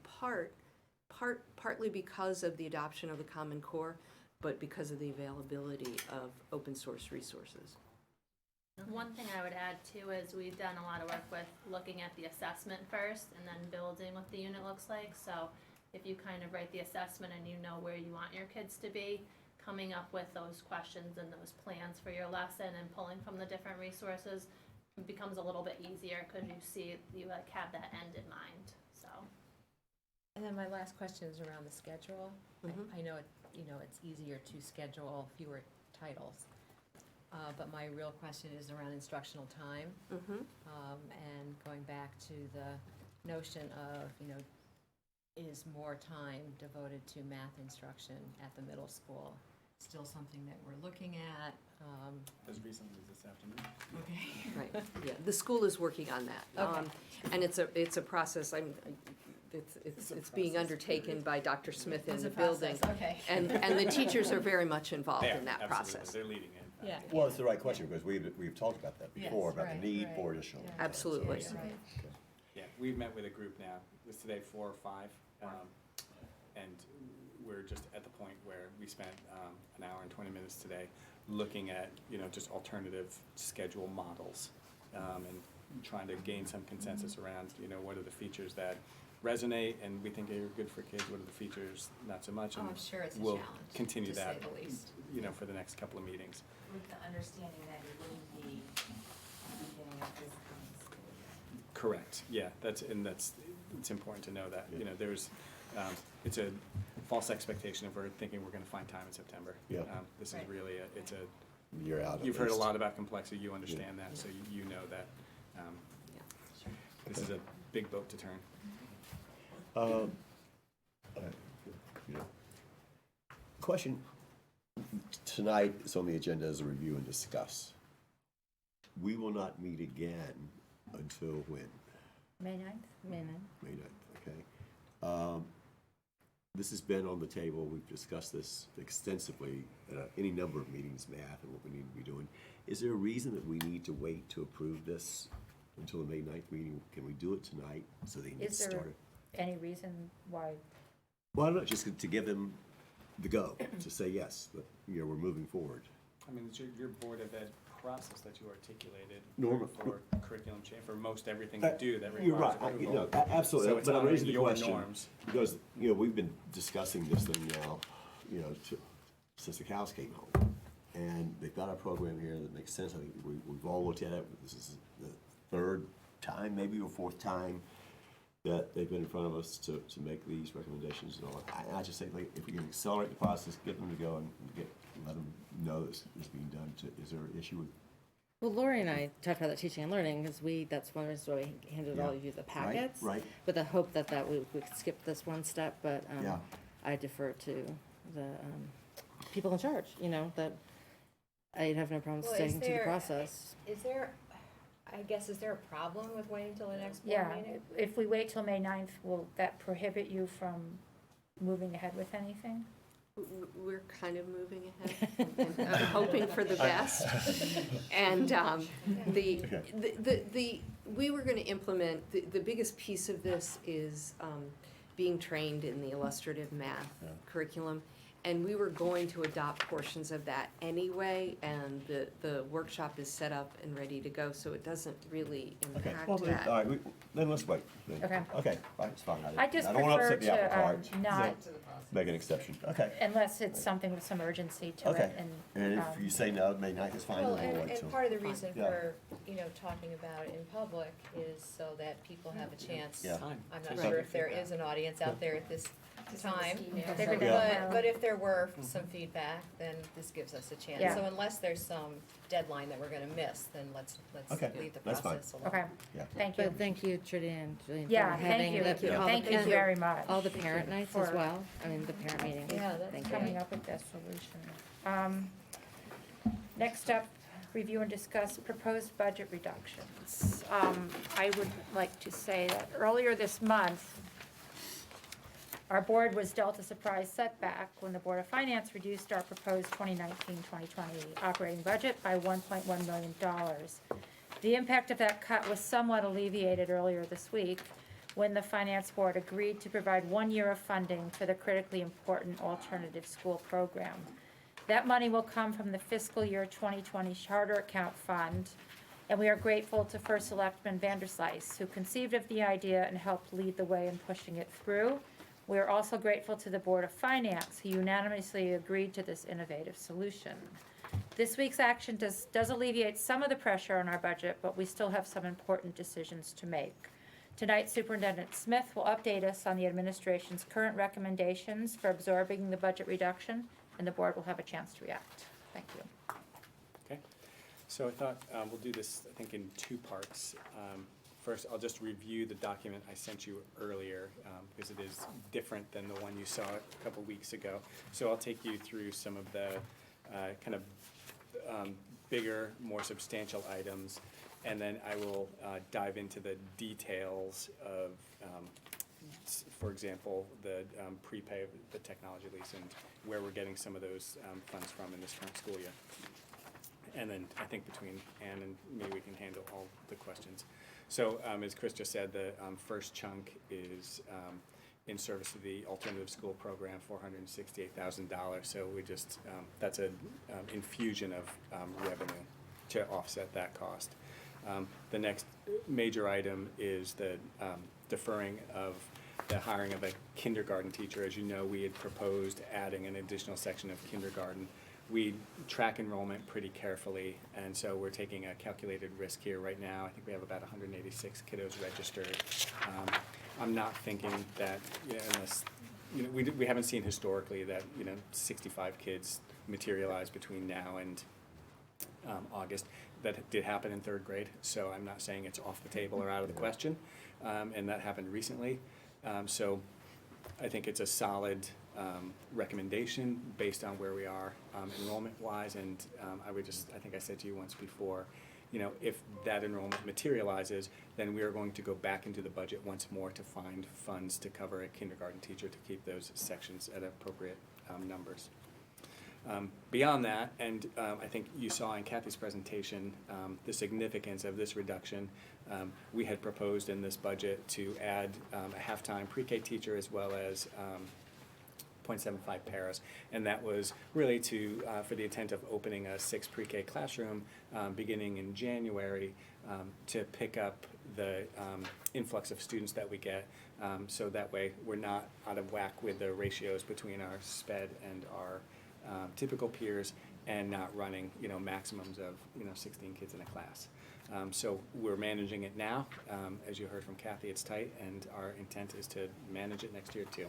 partly because of the adoption of the Common Core, but because of the availability of open source resources. One thing I would add too is we've done a lot of work with looking at the assessment first and then building what the unit looks like. So if you kind of write the assessment and you know where you want your kids to be, coming up with those questions and those plans for your lesson and pulling from the different resources becomes a little bit easier because you have that end in mind, so. And then my last question is around the schedule. I know it's easier to schedule fewer titles. But my real question is around instructional time. And going back to the notion of, is more time devoted to math instruction at the middle school still something that we're looking at? As recently as this afternoon. Okay. Right, yeah, the school is working on that. Okay. And it's a process, it's being undertaken by Dr. Smith in It's the a process, building. okay. And the teachers are very much involved They are, in that absolutely. process. They're leading it. Yeah. Well, it's the right question, because we've talked about that before, Yes, about right, the need right. for additional. Yeah. Absolutely. Yeah, right. Yeah, we've met with a group now, this today 4 or 5, and we're just at the point where we spent an hour and 20 minutes today looking at, just alternative schedule models, and trying to gain some consensus around, what are the features that resonate and we think are good for kids, what are the features not so much, Oh, and I'm sure it's a we'll challenge, continue to say that, the least. for the next couple of meetings. With the understanding that it wouldn't be at this coming school year. Correct, yeah, it's important to know that, you know, there's, it's a false expectation if we're thinking we're gonna find time in September. Yeah. This is Right. really, it's a, You're out. you've heard a lot about complexity, you understand that, so you know that, this is a big boat to turn. You know, question, tonight is on the agenda as a review and discuss. We will not meet again until when? May 9th? May 9th. May 9th, okay. This has been on the table, we've discussed this extensively at any number of meetings, math and what we need to be doing. Is there a reason that we need to wait to approve this until the May 9th meeting? Can we do it tonight so they can get Is there started? any reason why? Well, I don't know, just to give them the go, to say yes, that, you know, we're moving forward. I mean, it's your Board of Ed process that you articulated Norma- for curriculum change, for most everything you do that You're requires right, approval. you know, absolutely, So it's but I'm honoring raising the your question, norms. because, you know, we've been discussing this thing now, you know, since the cows came home. And they've got a program here that makes sense, I think we've all looked at it, this is the third time, maybe, or fourth time that they've been in front of us to make these recommendations and all that. I just think, like, if we can accelerate the process, get them to go and let them know this is being done, is there an issue with? Well, Lori and I talked about that teaching and learning, because that's one of the reasons why we handed all of you the packets. Right. With the hope that we could skip this one step, but Yeah. I defer to the people in charge, you know, that I'd have no problem Well, sticking to the process. Is there, I guess, is there a problem with waiting till the next board Yeah, meeting? if we wait till May 9th, will that prohibit you from moving ahead with anything? We're kind of moving ahead and hoping for the best. And we were going to implement, the biggest piece of this is being trained in the illustrative math curriculum. And we were going to adopt portions of that anyway, and the workshop is set up and ready to go, so it doesn't really Okay, impact well, then, that. all right, then let's wait. Then. Okay. Okay, fine, it's fine. I just don't wanna prefer upset the apple to cart. not, So, make an exception, okay. unless it's something with some urgency to Okay, it, and if you say no, May 9th is fine, Well, then we'll wait till. and part of the reason Yeah. for, talking about it in public is so that people have a chance. Yeah. Time. I'm not to sure get if there feedback. is an audience out there at this time. They're gonna Yeah. email. But if there were some feedback, then this gives us a chance. Yeah. So unless there's some deadline that we're gonna miss, then let's Okay, leave the that's fine. process alone. Okay, Yeah. thank you. But thank you, Trudy and Julian, Yeah, for thank having you. the, all the Thank you parent- very much. all the parent nights as for well, I mean, the parent meetings. Yeah, that's Thank you. Coming up with that solution. Next up, review and discuss proposed budget reductions. I would like to say that earlier this month, our board was dealt a surprise setback when the Board of Finance reduced our proposed 2019-2020 operating budget by $1.1 million. The impact of that cut was somewhat alleviated earlier this week when the Finance Board agreed to provide 1 year of funding for the critically important alternative school program. That money will come from the fiscal year 2020 Charter Account Fund, and we are grateful to First Selectman Vanderslice, who conceived of the idea and helped lead the way in pushing it through. We are also grateful to the Board of Finance, who unanimously agreed to this innovative solution. This week's action does alleviate some of the pressure on our budget, but we still have some important decisions to make. Tonight, Superintendent Smith will update us on the administration's current recommendations for absorbing the budget reduction, and the board will have a chance to react. Thank you. Okay, so I thought we'll do this, I think, in two parts. First, I'll just review the document I sent you earlier, because it is different than the one you saw a couple weeks ago. So I'll take you through some of the kind of bigger, more substantial items, and then I will dive into the details of, for example, the prepay of the technology lease and where we're getting some of those funds from in this current school year. And then I think between Ann and me, we can handle all the questions. So as Chris just said, the first chunk is in service of the alternative school program, $468,000. So we just, that's an infusion of revenue to offset that cost. The next major item is the deferring of the hiring of a kindergarten teacher. As you know, we had proposed adding an additional section of kindergarten we track enrollment pretty carefully, and so we're taking a calculated risk here right now. I think we have about 186 kiddos registered. I'm not thinking that, unless, we haven't seen historically that, 65 kids materialize between now and August. That did happen in 3rd grade, so I'm not saying it's off the table or out of the question, and that happened recently. So I think it's a solid recommendation based on where we are enrollment-wise, and I think I said to you once before, if that enrollment materializes, then we are going to go back into the budget once more to find funds to cover a kindergarten teacher to keep those sections at appropriate numbers. Beyond that, and I think you saw in Kathy's presentation the significance of this reduction. We had proposed in this budget to add a half-time pre-K teacher as well as 0.75 paras, and that was really for the intent of opening a 6th pre-K classroom beginning in January to pick up the influx of students that we get, so that way we're not out of whack with the ratios between our SPED and our typical peers, and not running maximums of 16 kids in a class. So we're managing it now. As you heard from Kathy, it's tight, and our intent is to manage it next year too.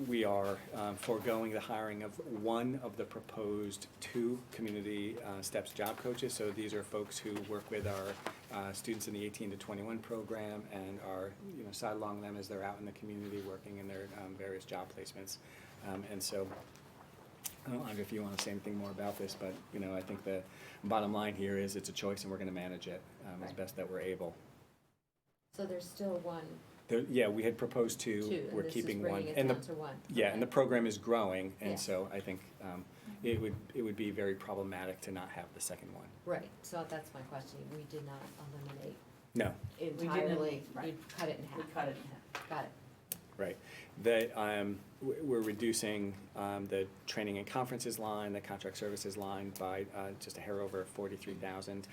We are foregoing the hiring of one of the proposed 2 community STEPS job coaches. So these are folks who work with our students in the 18 to 21 program and are sideloning them as they're out in the community working in their various job placements. And so I don't know if you want to say anything more about this, but I think the bottom line here is it's a choice, and we're going to manage it as best that we're able. So there's still one. Yeah, we had proposed 2. We're keeping 1, and down to 1. Yeah, Okay. and the program is growing, and Yeah. so I think it would be very problematic to not have the second one. Right, so that's my question. We did not eliminate No, entirely, we right. cut it in half. We cut it in half. Got it. right. We're reducing the training and conferences line, the contract services line by just a hair over 43,000.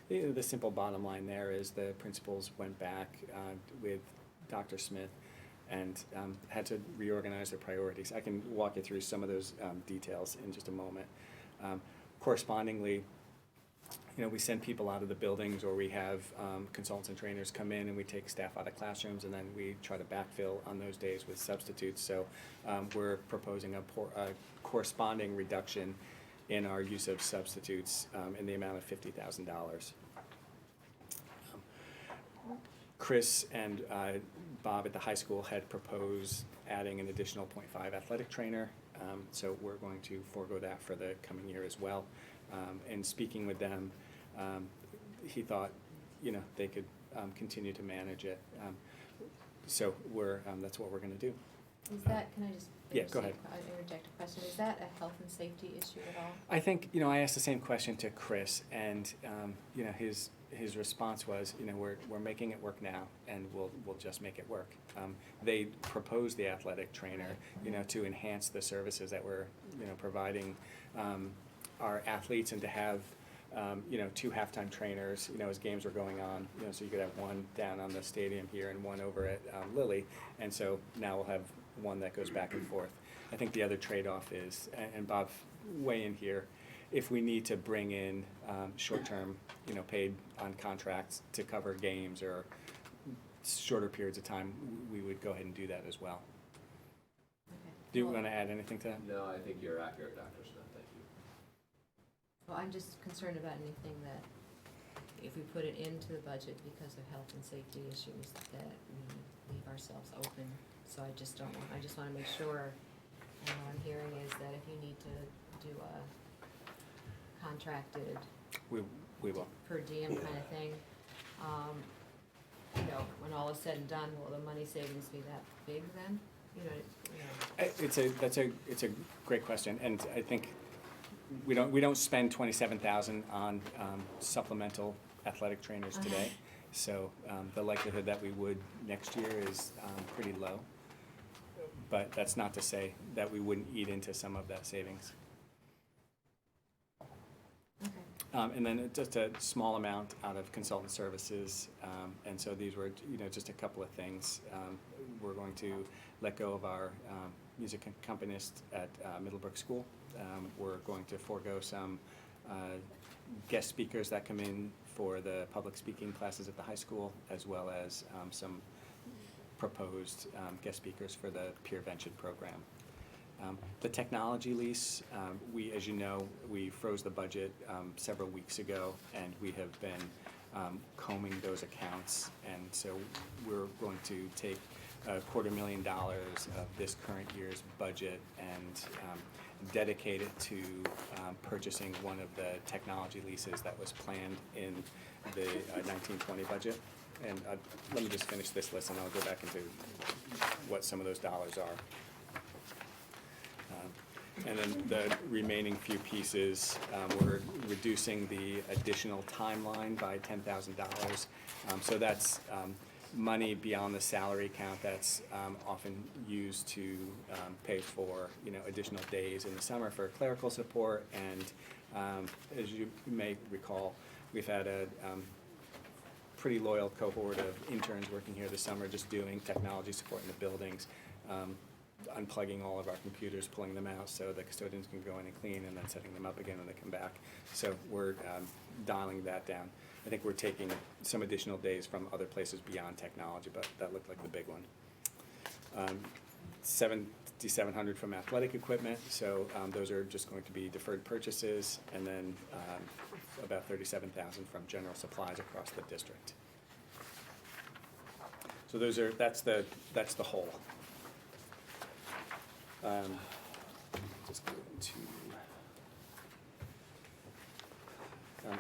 The simple bottom line there is the principals went back with Dr. Smith and had to reorganize their priorities. I can walk you through some of those details in just a moment. Correspondingly, we send people out of the buildings, or we have consultants and trainers come in, and we take staff out of classrooms, and then we try to backfill on those days with substitutes. So we're proposing a corresponding reduction in our use of substitutes in the amount of $50,000. Chris and Bob at the high school had proposed adding an additional 0.5 athletic trainer, so we're going to forego that for the coming year as well. And speaking with them, he thought, they could continue to manage it. So that's what we're going to do. Is that, can I just? Yeah, go ahead. Interject a question. Is that a health and safety issue at all? I think, I asked the same question to Chris, and, his response was, we're making it work now, and we'll just make it work. They proposed the athletic trainer, to enhance the services that we're, providing our athletes, and to have, 2 halftime trainers, as games were going on, so you could have one down on the stadium here and one over at Lilly, and so now we'll have one that goes back and forth. I think the other trade-off is, and Bob, weigh in here, if we need to bring in short-term, paid on contracts to cover games or shorter periods of time, we would go ahead and do that as well. Okay. Do you Well, want to add anything to that? No, I think you're accurate, Dr. Smith, thank you. Well, I'm just concerned about anything that, if we put it into the budget because of health and safety issues, that we leave ourselves open. So I just want to make sure, and what I'm hearing is that if you need to do a contracted We will. per diem kind of thing, when all is said and done, will the money savings be that big then? It's a great question, and I think we don't spend $27,000 on supplemental athletic trainers today. So the likelihood that we would next year is pretty low. But that's not to say that we wouldn't eat into some of that savings. Okay. And then just a small amount out of consultant services, and so these were, just a couple of things. We're going to let go of our music accompanist at Middlebrook School. We're going to forego some guest speakers that come in for the public speaking classes at the high school, as well as some proposed guest speakers for the peervention program. The technology lease, as you know, we froze the budget several weeks ago, and we have been combing those accounts, and so we're going to take $250,000 of this current year's budget and dedicate it to purchasing one of the technology leases that was planned in the 1920 budget. And let me just finish this list, and I'll go back into what some of those dollars are. And then the remaining few pieces, we're reducing the additional timeline by $10,000. So that's money beyond the salary account that's often used to pay for additional days in the summer for clerical support. And as you may recall, we've had a pretty loyal cohort of interns working here this summer, just doing technology support in the buildings. Unplugging all of our computers, pulling them out so the custodians can go in and clean, and then setting them up again when they come back. So we're dialing that down. I think we're taking some additional days from other places beyond technology, but that looked like the big one. $7,700 from athletic equipment, so those are just going to be deferred purchases, and then about $37,000 from general supplies across the district. So that's the whole. Just go into,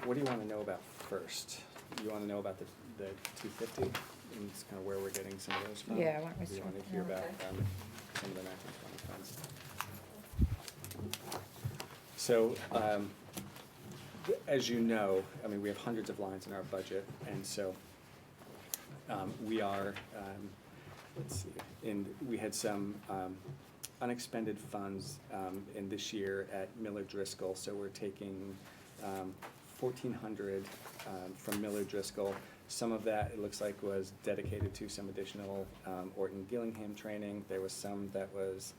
what do you want to know about first? You want to know about the 250, and it's kind of where we're getting some of those from? Yeah, I want Do you want to hear about some of the 1920 funds? So, as you know, we have hundreds of lines in our budget, and so we are, let's see, and we had some unexpended funds in this year at MillerDriscoll, so we're taking $1,400 from MillerDriscoll. Some of that, it looks like, was dedicated to some additional Orton Gillingham training. There was some that was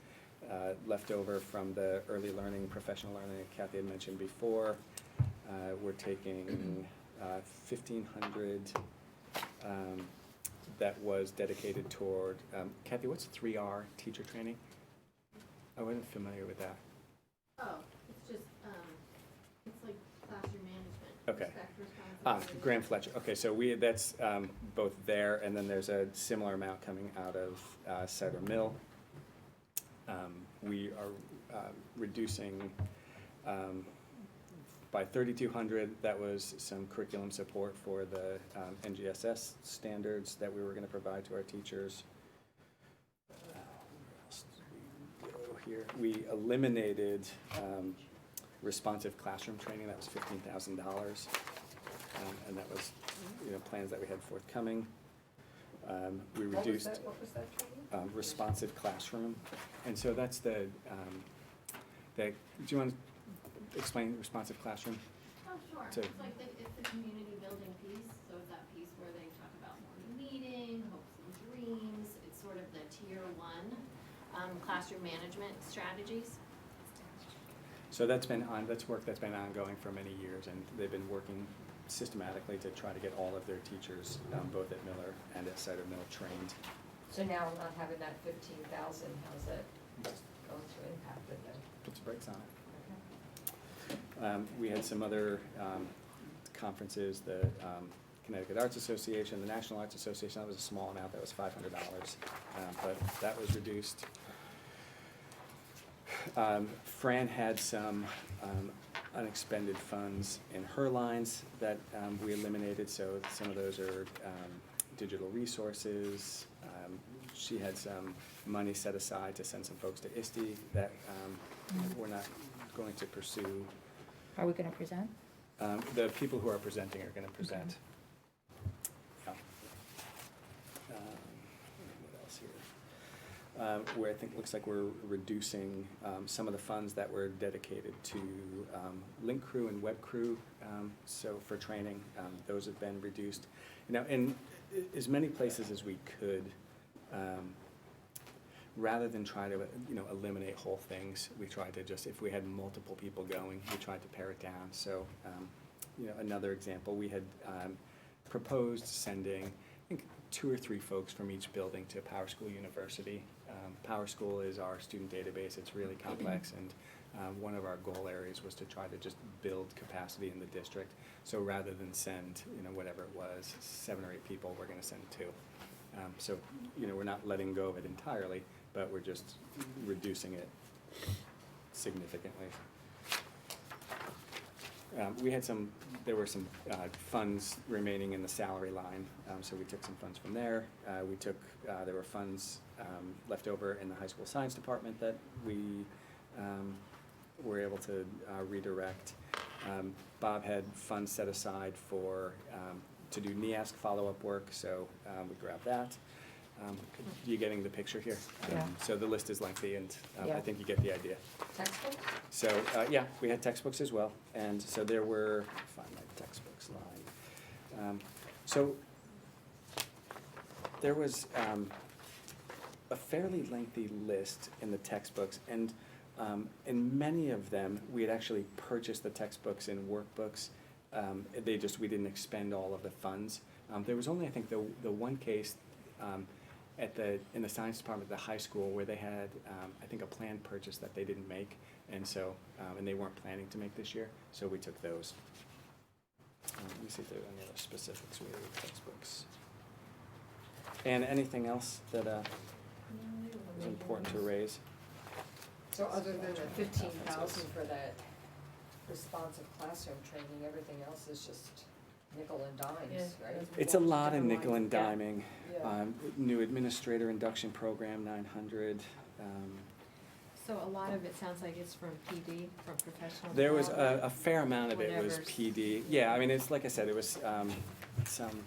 left over from the early learning, professional learning that Kathy had mentioned before. We're taking $1,500 that was dedicated toward, Kathy, what's 3R teacher training? I wasn't familiar with that. Oh, it's just, it's like classroom management. Okay. Respect, responsibility. Graham Fletcher. Okay, so that's both there, and then there's a similar amount coming out of Cider Mill. We are reducing by $3,200. That was some curriculum support for the NGSS standards that we were going to provide to our teachers. Here. We eliminated responsive classroom training. That was $15,000, and that was plans that we had forthcoming. We reduced What was that training? responsive classroom, and so that's the. Do you want to explain responsive classroom? Oh, sure. So- It's like it's the community building piece, so it's that piece where they talk about morning meeting, hopes and dreams. It's sort of the tier 1 classroom management strategies. So that's work that's been ongoing for many years, and they've been working systematically to try to get all of their teachers, both at Miller and at Cider Mill, trained. So now not having that 15,000, how's it going to impact it then? Puts brakes on it. We had some other conferences, the Connecticut Arts Association, the National Arts Association. That was a small amount, that was $500, but that was reduced. Fran had some unexpended funds in her lines that we eliminated, so some of those are digital resources. She had some money set aside to send some folks to ISTE that we're not going to pursue. Are we going to present? The people who are presenting are going to present. Yeah. What else here? Where I think looks like we're reducing some of the funds that were dedicated to Link Crew and Web Crew, so for training, those have been reduced. In as many places as we could, rather than try to, eliminate whole things, we tried to just, if we had multiple people going, we tried to pare it down. So, another example, we had proposed sending, I think, 2 or 3 folks from each building to Power School University. Power School is our student database. It's really complex, and one of our goal areas was to try to just build capacity in the district. So rather than send, whatever it was, 7 or 8 people, we're going to send 2. So, we're not letting go of it entirely, but we're just reducing it significantly. There were some funds remaining in the salary line, so we took some funds from there. There were funds left over in the high school science department that we were able to redirect. Bob had funds set aside to do NEASC follow-up work, so we grabbed that. You getting the picture here? Yeah. So the list is lengthy, and Yeah. I think you get the idea. Textbooks? So, we had textbooks as well, and so there were, find my textbooks line. So there was a fairly lengthy list in the textbooks, and in many of them, we had actually purchased the textbooks in workbooks. We didn't expend all of the funds. There was only, I think, the one case in the science department at the high school where they had, I think, a planned purchase that they didn't make, and so, and they weren't planning to make this year, so we took those. Let me see if there are any other specifics related to textbooks. And anything else that is important to raise? So other than the 15,000 for that responsive classroom training, everything else is just nickel and dimes, right? It's a lot of nickel and Yeah. diming. Yeah. New administrator induction program, 900. So a lot of it sounds like it's from PD, from professional There was development. a fair amount of it was Whatever's- PD. Yeah, I mean, it's like I said, it was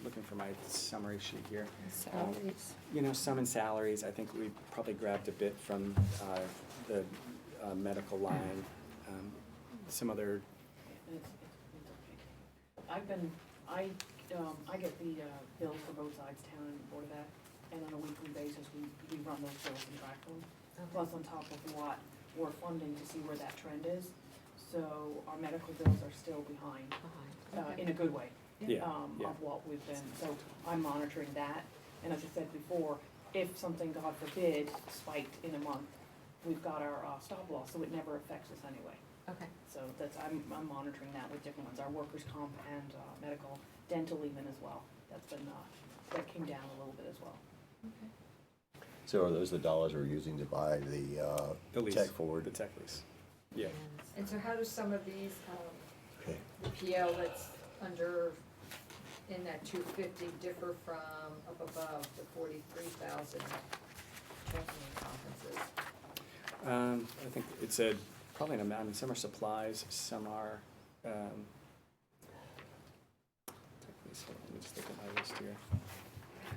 looking for my summary sheet here. Salaries. Some in salaries. I think we probably grabbed a bit from the medical line. Some other. I get the bills for both sides, town and Board of Ed, and on a weekly basis, we run those bills and track them. Plus on top of what we're funding to see where that trend is. So our medical bills are still behind, in a good way, Yeah. of what we've been, so I'm monitoring that. And as I said before, if something, God forbid, spiked in a month, we've got our stop loss, so it never affects us anyway. Okay. So I'm monitoring that with different ones, our workers' comp and medical, dental even as well. That's been, that came down a little bit as well. So are those the dollars we're using to buy The lease. tech forward? The tech lease. Yeah. And so how do some of these, Okay. the PL that's under, in that 250 differ from up above the 43,000 training conferences? I think it's probably an amount. I mean, some are supplies, some are. Let me just look at my list here.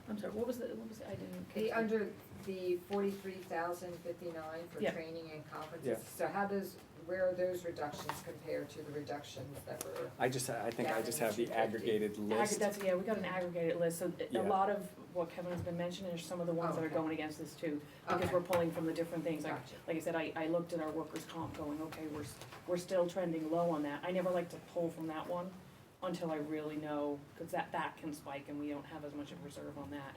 I'm sorry, what was I didn't. The under the 43,059 for Yeah. training and conferences. Yeah. So where are those reductions compared to the reductions that were? I think I just have the aggregated list. We got an aggregated list, so Yeah. a lot of what Kevin has been mentioning are some of the ones that are Okay. going against this too. Because Okay. we're pulling from the different things, like Gotcha. I said, I looked at our workers' comp going, okay, we're still trending low on that. I never like to pull from that one until I really know, because that can spike and we don't have as much of reserve on that.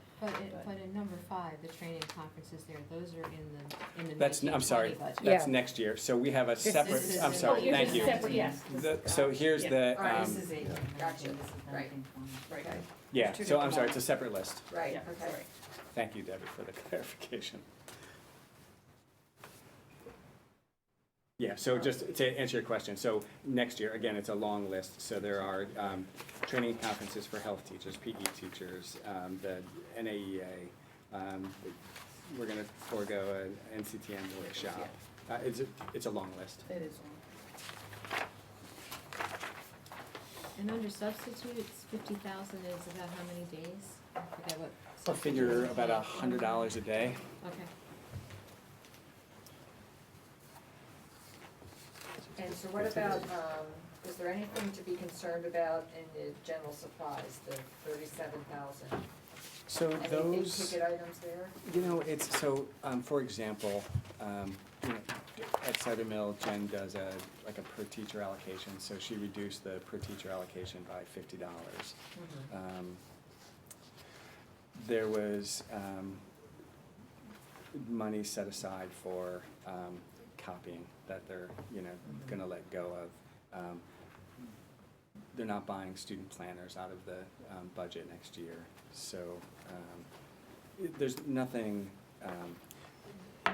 But in number 5, the training conferences there, those are in the That's, I'm sorry, 1920 budget. that's Yeah. next year. So we have a separate, is I'm in- sorry, Oh, yours thank is you. Separate, yes. So here's Yeah. the, All right, This is 18. Gotcha, right, Right. okay, yeah, two so I'm different sorry, ones. it's a separate list. right, Yeah, okay. sorry. Thank you, Debbie, for the clarification. Yeah, so just to answer your question, so next year, again, it's a long list, so there are training conferences for health teachers, PE teachers, the NAEA, we're gonna forego an NCTM workshop. It's a long list. It is. And under substitutes, 50,000 is about how many days? I forget what. I'll figure about $100 a day. Okay. And so what about, is there anything to be concerned about in the general supplies, the 37,000? So Any big those, ticket items there? you know, it's, so, for example, you know, at Cider Mill, Jen does like a per teacher allocation, so she reduced the per teacher allocation by $50. There was, money set aside for, copying that they're, you know, gonna let go of. They're not buying student planners out of the, budget next year, so, there's nothing,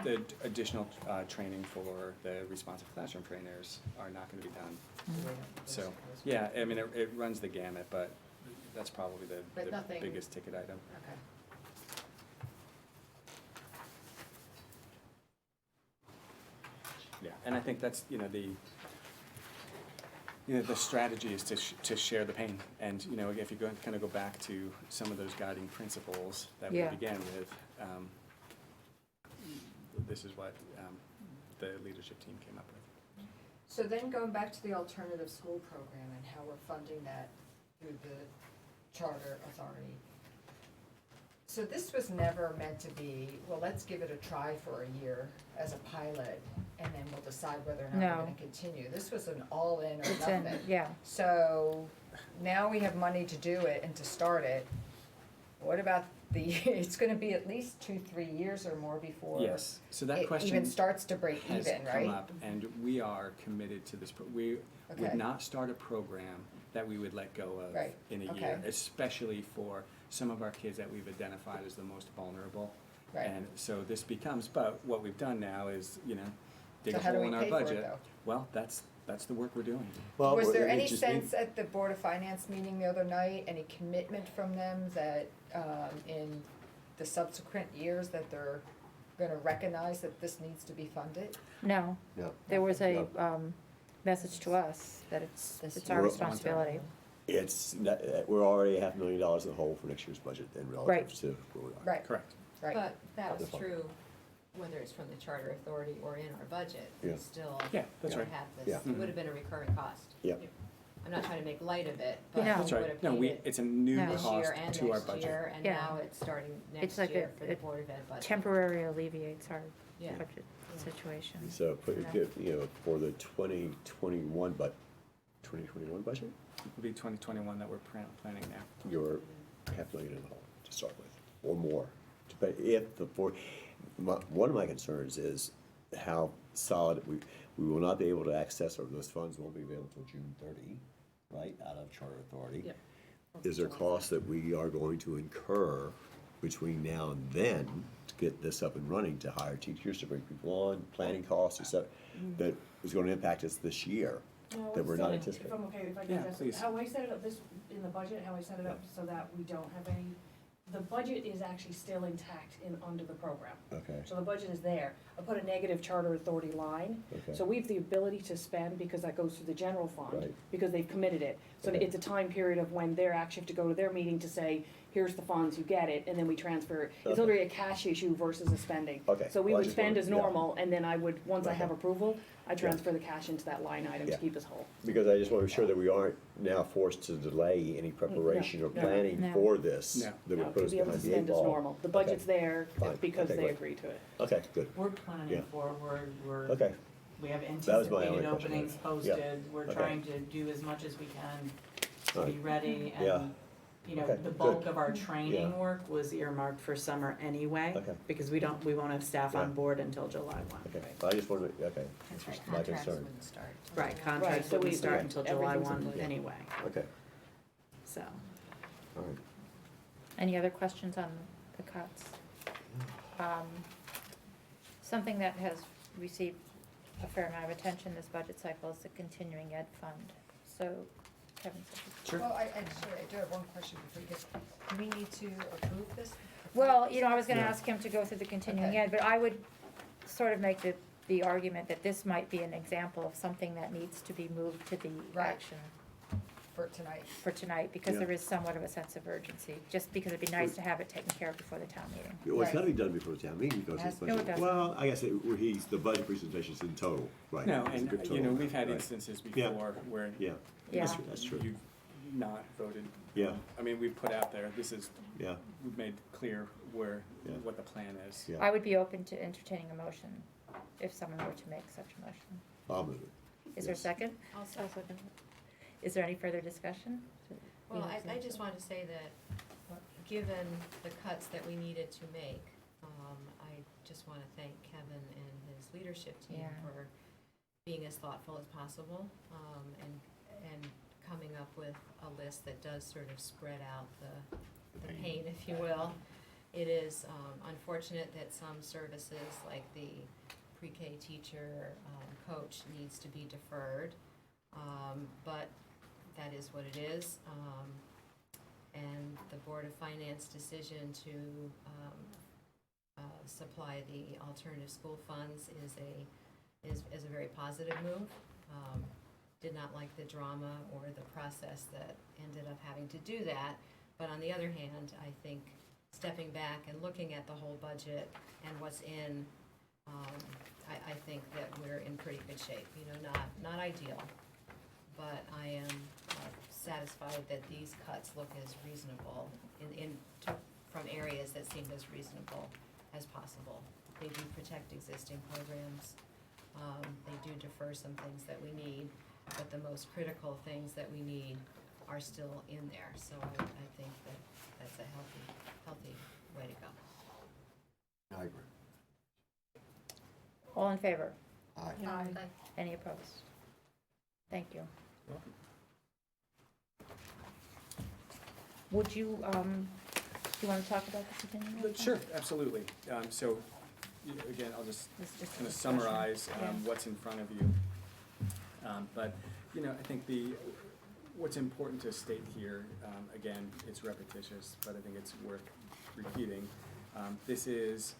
the additional, training for the responsive classroom trainers are not gonna be done. So, yeah, I mean, it runs the gamut, but that's probably But the nothing- biggest ticket item. Okay. Yeah, and I think that's, you know, the strategy is to share the pain. And, you know, if you kind of go back to some of those guiding principles that we Yeah. began with, this is what the leadership team came up with. So then going back to the alternative school program and how we're funding that through the charter authority. So this was never meant to be, well, let's give it a try for a year as a pilot, and then we'll decide whether or not No. we're gonna continue. This was an all-in or It's in, nothing. yeah. So now we have money to do it and to start it. What about it's gonna be at least 2-3 years or more before Yes, so that it question even starts to break has even, come right? up, and we are committed to this. We Okay. would not start a program that we would let go of Right, in a okay. year, especially for some of our kids that we've identified as the most vulnerable. Right. And so this becomes, but what we've done now is, you know, dig So a how do hole we in our pay for it, budget. though? Well, that's the work we're doing. Well, Was there it any just- sense at the Board of Finance meeting the other night, any commitment from them that, in the subsequent years that they're gonna recognize that this needs to be funded? No, No. there was a, No. message to us that it's our year. responsibility. It's, we're already $500,000 in the hole for next year's budget then Right. relative to where we are. Right, Correct. right. But that was That's fine. true, whether it's from the charter authority or in our budget, Yeah. we still Yeah, that's would right. have Yeah. this, it would have been a recurring cost. Yeah. I'm not trying to make light of it, but we No. would That's have right. No, paid we, it it's a new No. this cost year and to our next budget. year, and Yeah. now it's starting next like year a- for the it Board of Ed budget. Temporarily alleviates our Yeah. budget situation. So put, Yeah. you know, for the 2021 budget, It'll be 2021 that we're planning now. you're $500,000 in the hole to start with, or more. But if one of my concerns is how solid, we will not be able to access, or those funds won't be available until June 30, right, out of charter authority. Yep. Is there costs that we are going to incur between now and then to get this up and running, to hire teachers, to bring people on, planning costs, et cetera, that is gonna impact us this year, that we're not anticipating? If I'm okay, if I Yeah, can just, please. how I set it up this, in the budget, how I set it up so that we don't have any, the budget is actually still intact under the program. Okay, So the budget is there. I put a negative charter authority line, okay. so we have the ability to spend because that goes through the general fund, Right. because they've committed it. So Okay. it's a time period of when they're actually have to go to their meeting to say, here's the funds, you get it, and then we transfer it. It's Okay. literally a cash issue versus a spending. Okay. So we Well, I would just spend wanted- as yeah. normal, and then I would, once I have Okay. approval, I transfer the cash into that line item to Yeah. keep us whole. Because I just want to be sure that we aren't now forced to delay any preparation or No. planning No. for this, No. that No, would put to us be able to behind the eight spend as ball. normal. The budget's there Fine. because Okay, they great. agree to it. Okay, good, We're Yeah. planning forward, okay. we have That was my only anticipated question. openings Yeah. posted, we're Okay. trying to do as much as we can to All be right. ready, Yeah. and, you know, Okay, the bulk good. of our training Yeah. work was earmarked for summer anyway, Okay. because we won't have staff on Yeah. board until July 1. Okay, I just wanted to, okay, That's that's right, just my contracts concern. wouldn't start. Right, Right, contracts so wouldn't we- start until July everything's in 1 place. anyway, Okay, so. all right. Any other questions on the cuts? Something that has received a fair amount of attention this budget cycle is the continuing ed fund. So, Kevin, Sure. Well, I do have one question before you get, do we need to approve this? well, you know, I was gonna Yeah. ask him to go through the continuing Okay. ed, but I would sort of make the argument that this might be an example of something that needs to be moved to the Right. action For tonight? for tonight, because Yeah. there is somewhat of a sense of urgency, just because it'd be nice to have it taken care of before the town meeting. Well, it's gotta be done before the town meeting, because Has it's to. No, it budget, doesn't. well, I guess the budget presentation's in total, right? No, It's a and, good you know, total, we've had right. instances Yeah. before where Yeah, Yeah. that's true. you've not voted Yeah. I mean, we've put out there, Yeah, we've made clear where, Yeah. what the plan is. yeah. I would be open to entertaining a motion if someone were to make such a motion. I'll move it. Is there a Yes. second? Also, Is there any further discussion? well, I just wanted to say that, given the cuts that we needed to make, I just want to thank Kevin and his leadership team Yeah. for being as thoughtful as possible, and coming up with a list that does sort of spread out the pain, if you will. It is unfortunate that some services, like the pre-K teacher, coach, needs to be deferred, but that is what it is. And the Board of Finance decision to supply the alternative school funds is a very positive move. Did not like the drama or the process that ended up having to do that, but on the other hand, I think stepping back and looking at the whole budget and what's in, I think that we're in pretty good shape. You know, not ideal, but I am satisfied that these cuts look as reasonable from areas that seem as reasonable as possible. They do protect existing programs. They do defer some things that we need, but the most critical things that we need are still in there. So I think that that's a healthy way to go. I agree. All in favor? Aye. Any opposed? Thank you. Would you, do you want to talk about the continuing? Sure, absolutely. So, again, I'll just This is just a kind of discussion. summarize Yeah. what's in front of you. But, you know, I think what's important to state here, again, it's repetitious, but I think it's worth repeating. This is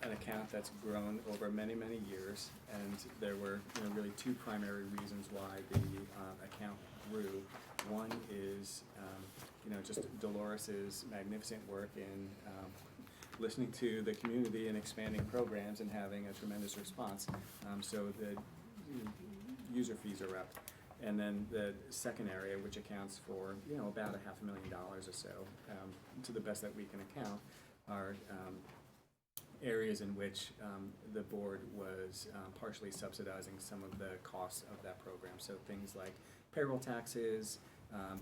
an account that's grown over many, many years, and there were, you know, really two primary reasons why the account grew. One is, you know, just Dolores's magnificent work in listening to the community and expanding programs and having a tremendous response. So the user fees are up. And then the second area, which accounts for, you know, about $500,000 or so, to the best that we can account, are areas in which the board was partially subsidizing some of the costs of that program. So things like payroll taxes,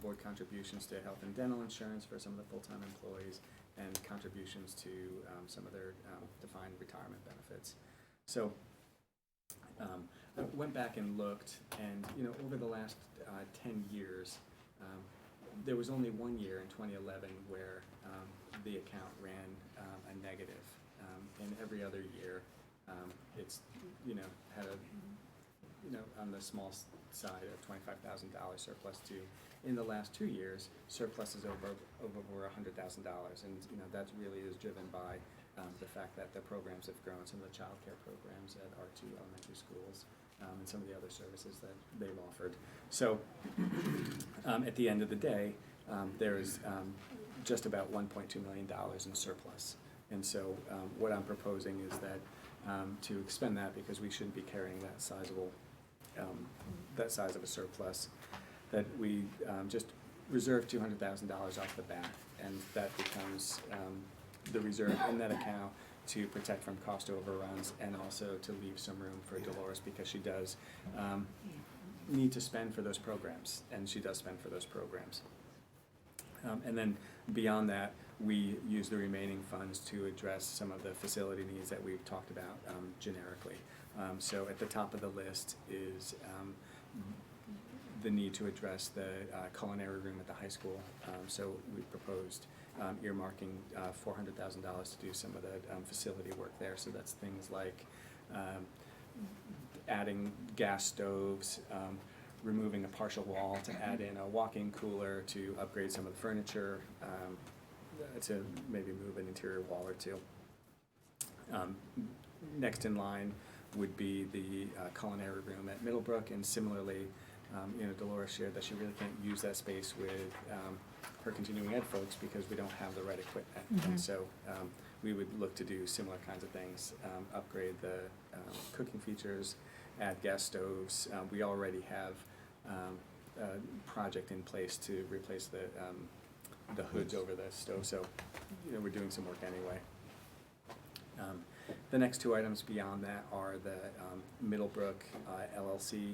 board contributions to health and dental insurance for some of the full-time employees, and contributions to some of their defined retirement benefits. So I went back and looked, and you know, over the last 10 years, there was only 1 year in 2011 where the account ran a negative. And every other year, it's, you know, had a, you know, on the small side of $25,000 surplus to, in the last 2 years, surplus is over $100,000. And, you know, that really is driven by the fact that the programs have grown, some of the child care programs at our 2 elementary schools, and some of the other services that they've offered. So at the end of the day, there is just about $1.2 million in surplus. And so what I'm proposing is that to expend that, because we shouldn't be carrying that size of a surplus, that we just reserve $200,000 off the bat, and that becomes the reserve in that account to protect from cost overruns, and also to leave some room for Dolores, because she does need to spend for those programs, and she does spend for those programs. And then beyond that, we use the remaining funds to address some of the facility needs that we've talked about generically. So at the top of the list is the need to address the culinary room at the high school. So we proposed earmarking $400,000 to do some of the facility work there. So that's things like adding gas stoves, removing a partial wall to add in a walk-in cooler, to upgrade some of the furniture, to maybe move an interior wall or two. Next in line would be the culinary room at Middlebrook, and similarly, you know, Dolores shared that she really can't use that space with her continuing ed folks because we don't have the right equipment. Mm-hmm. And so we would look to do similar kinds of things, upgrade the cooking features, add gas stoves. We already have project in place to replace the hoods over the stove, so, we're doing some work anyway. The next two items beyond that are the Middlebrook LLC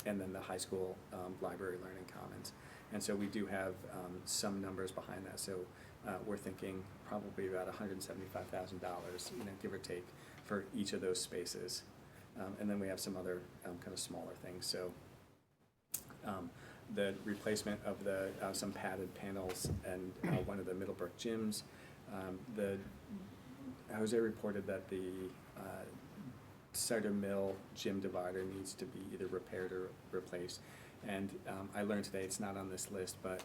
and then the high school library learning commons. And so we do have some numbers behind that, so we're thinking probably about $175,000, give or take, for each of those spaces. And then we have some other kind of smaller things. So the replacement of some padded panels and one of the Middlebrook gyms. Jose reported that the Cider Mill gym divider needs to be either repaired or replaced. And I learned today it's not on this list, but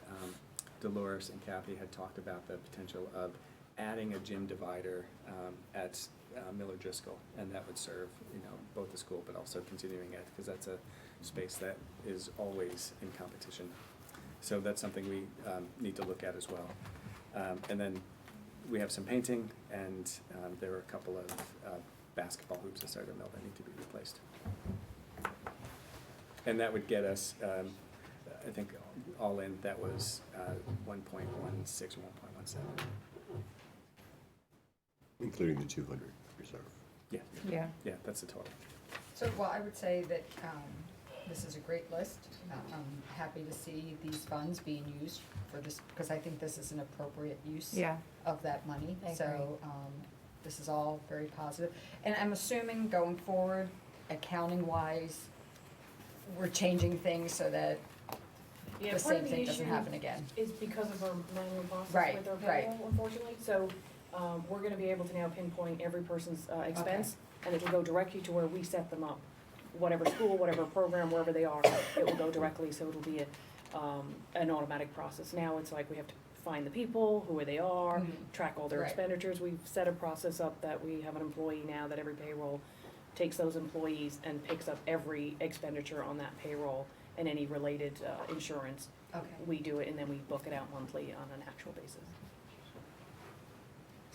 Dolores and Kathy had talked about the potential of adding a gym divider at MillerDriscoll, and that would serve both the school but also continuing ed, because that's a space that is always in competition. So that's something we need to look at as well. And then we have some painting, and there are a couple of basketball hoops at Cider Mill that need to be replaced. And that would get us, I think, all in, that was 1.16 or 1.17. Including the 200 reserve. Yeah. Yeah. Yeah, that's the total. So, well, I would say that this is a great list. I'm happy to see these funds being used for this, because I think this is an appropriate use Yeah. of that money. I agree. So this is all very positive. And I'm assuming going forward, accounting-wise, we're changing things so that Yeah, the part same of the thing doesn't issue happen again. is because of our manual process Right, with our right. payroll, unfortunately. So, we're gonna be able to now pinpoint every person's expense, and it will go directly to where we set them up. Whatever school, whatever program, wherever they are, it will go directly, so it'll be an automatic process. Now it's like we have to find the people, who they are, track all their Right. expenditures. We've set a process up that we have an employee now that every payroll takes those employees and picks up every expenditure on that payroll and any related insurance. Okay. We do it and then we book it out monthly on an actual basis.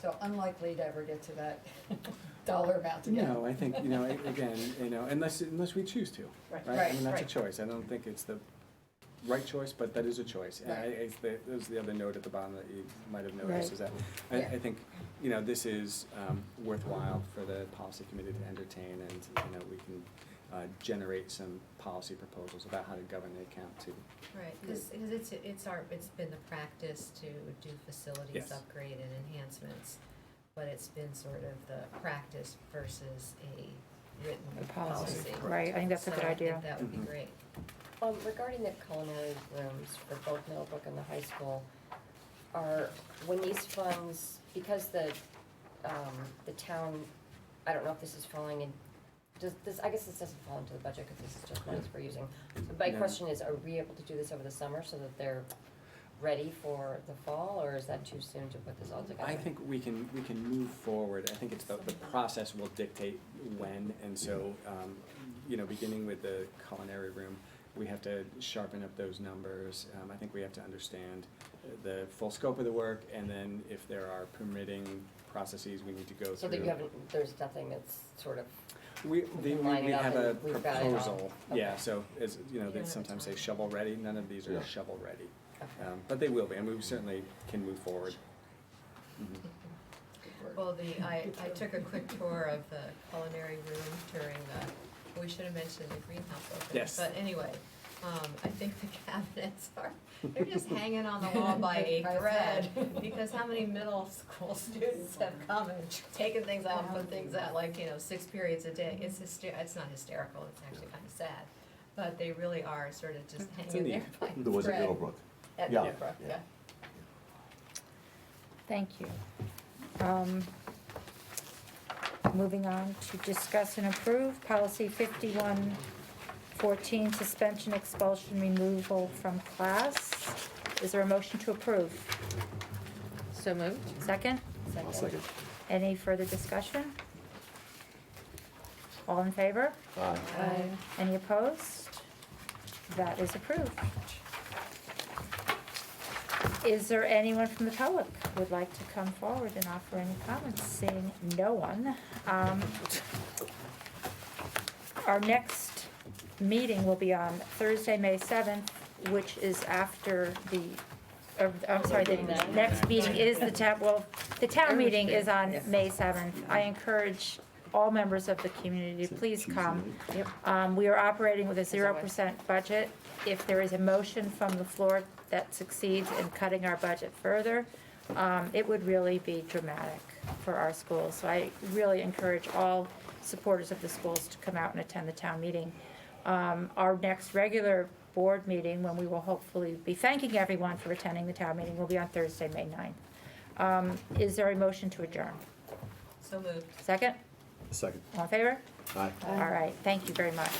So unlikely to ever get to that dollar amount again. No, I think, again, unless we choose to, Right. right? I Right, mean, that's a right. choice. I don't think it's the right choice, but that is a choice. And Right. there's the other note at the bottom that you might have Right. noticed, is that Yeah. I think, this is worthwhile for the policy committee to entertain, and, we can generate some policy proposals about how to govern the account too. Right, because it's been the practice to do facilities Yes. upgrade and enhancements, but it's been sort of the practice versus a written A policy, policy. right, I think that's a good So I idea. think that would be Mhm. great. Regarding the culinary rooms for both Middlebrook and the high school, when these funds, because the town, I don't know if this is falling in, I guess this doesn't fall into the budget because this is just monies we're using. So my No. question is, are we able to do this over the summer so that they're ready for the fall, or is that too soon to put this all together? I think we can move forward. I think it's the process will dictate when, and so, beginning with the culinary room, we have to sharpen up those numbers. I think we have to understand the full scope of the work, and then if there are permitting processes we need to go through. So that there's nothing that's sort of, We can line it up have a and we've got it all. proposal, yeah, Okay. so as, they don't have sometimes say time. shovel ready, none of these are Yeah. shovel ready. okay. But they will be, and we certainly can move forward. Mhm. Well, I took a quick tour of the culinary room during we should have mentioned the greenhouse opening. Yes. But anyway, I think the cabinets they're just hanging on the wall by a thread, because how many middle school students have come and taken things out and put things out, 6 periods a day. It's not hysterical, it's actually kind of sad, but they really are sort of just hanging there by a thread. There was at Middlebrook. At Yeah. Middlebrook, yeah. Thank you. Moving on to discuss and approve policy 5114, suspension, expulsion, removal from class. Is there a motion to approve? So moved? Second? I'll second. Any further discussion? All in favor? Aye. Any opposed? That is approved. Is there anyone from the public who would like to come forward and offer any comments? Seeing no one. Our next meeting will be on Thursday, May 7th, which is after the, I'm sorry, the next meeting is the the town meeting is on May 7th. I encourage all members of the community to please come. We are operating with a 0% budget. If there is a motion from the floor that succeeds in cutting our budget further, it would really be dramatic for our schools. So I really encourage all supporters of the schools to come out and attend the town meeting. Our next regular board meeting, when we will hopefully be thanking everyone for attending the town meeting, will be on Thursday, May 9th. Is there a motion to adjourn? So moved. Second? Second. All in favor? Aye. All right, thank you very much.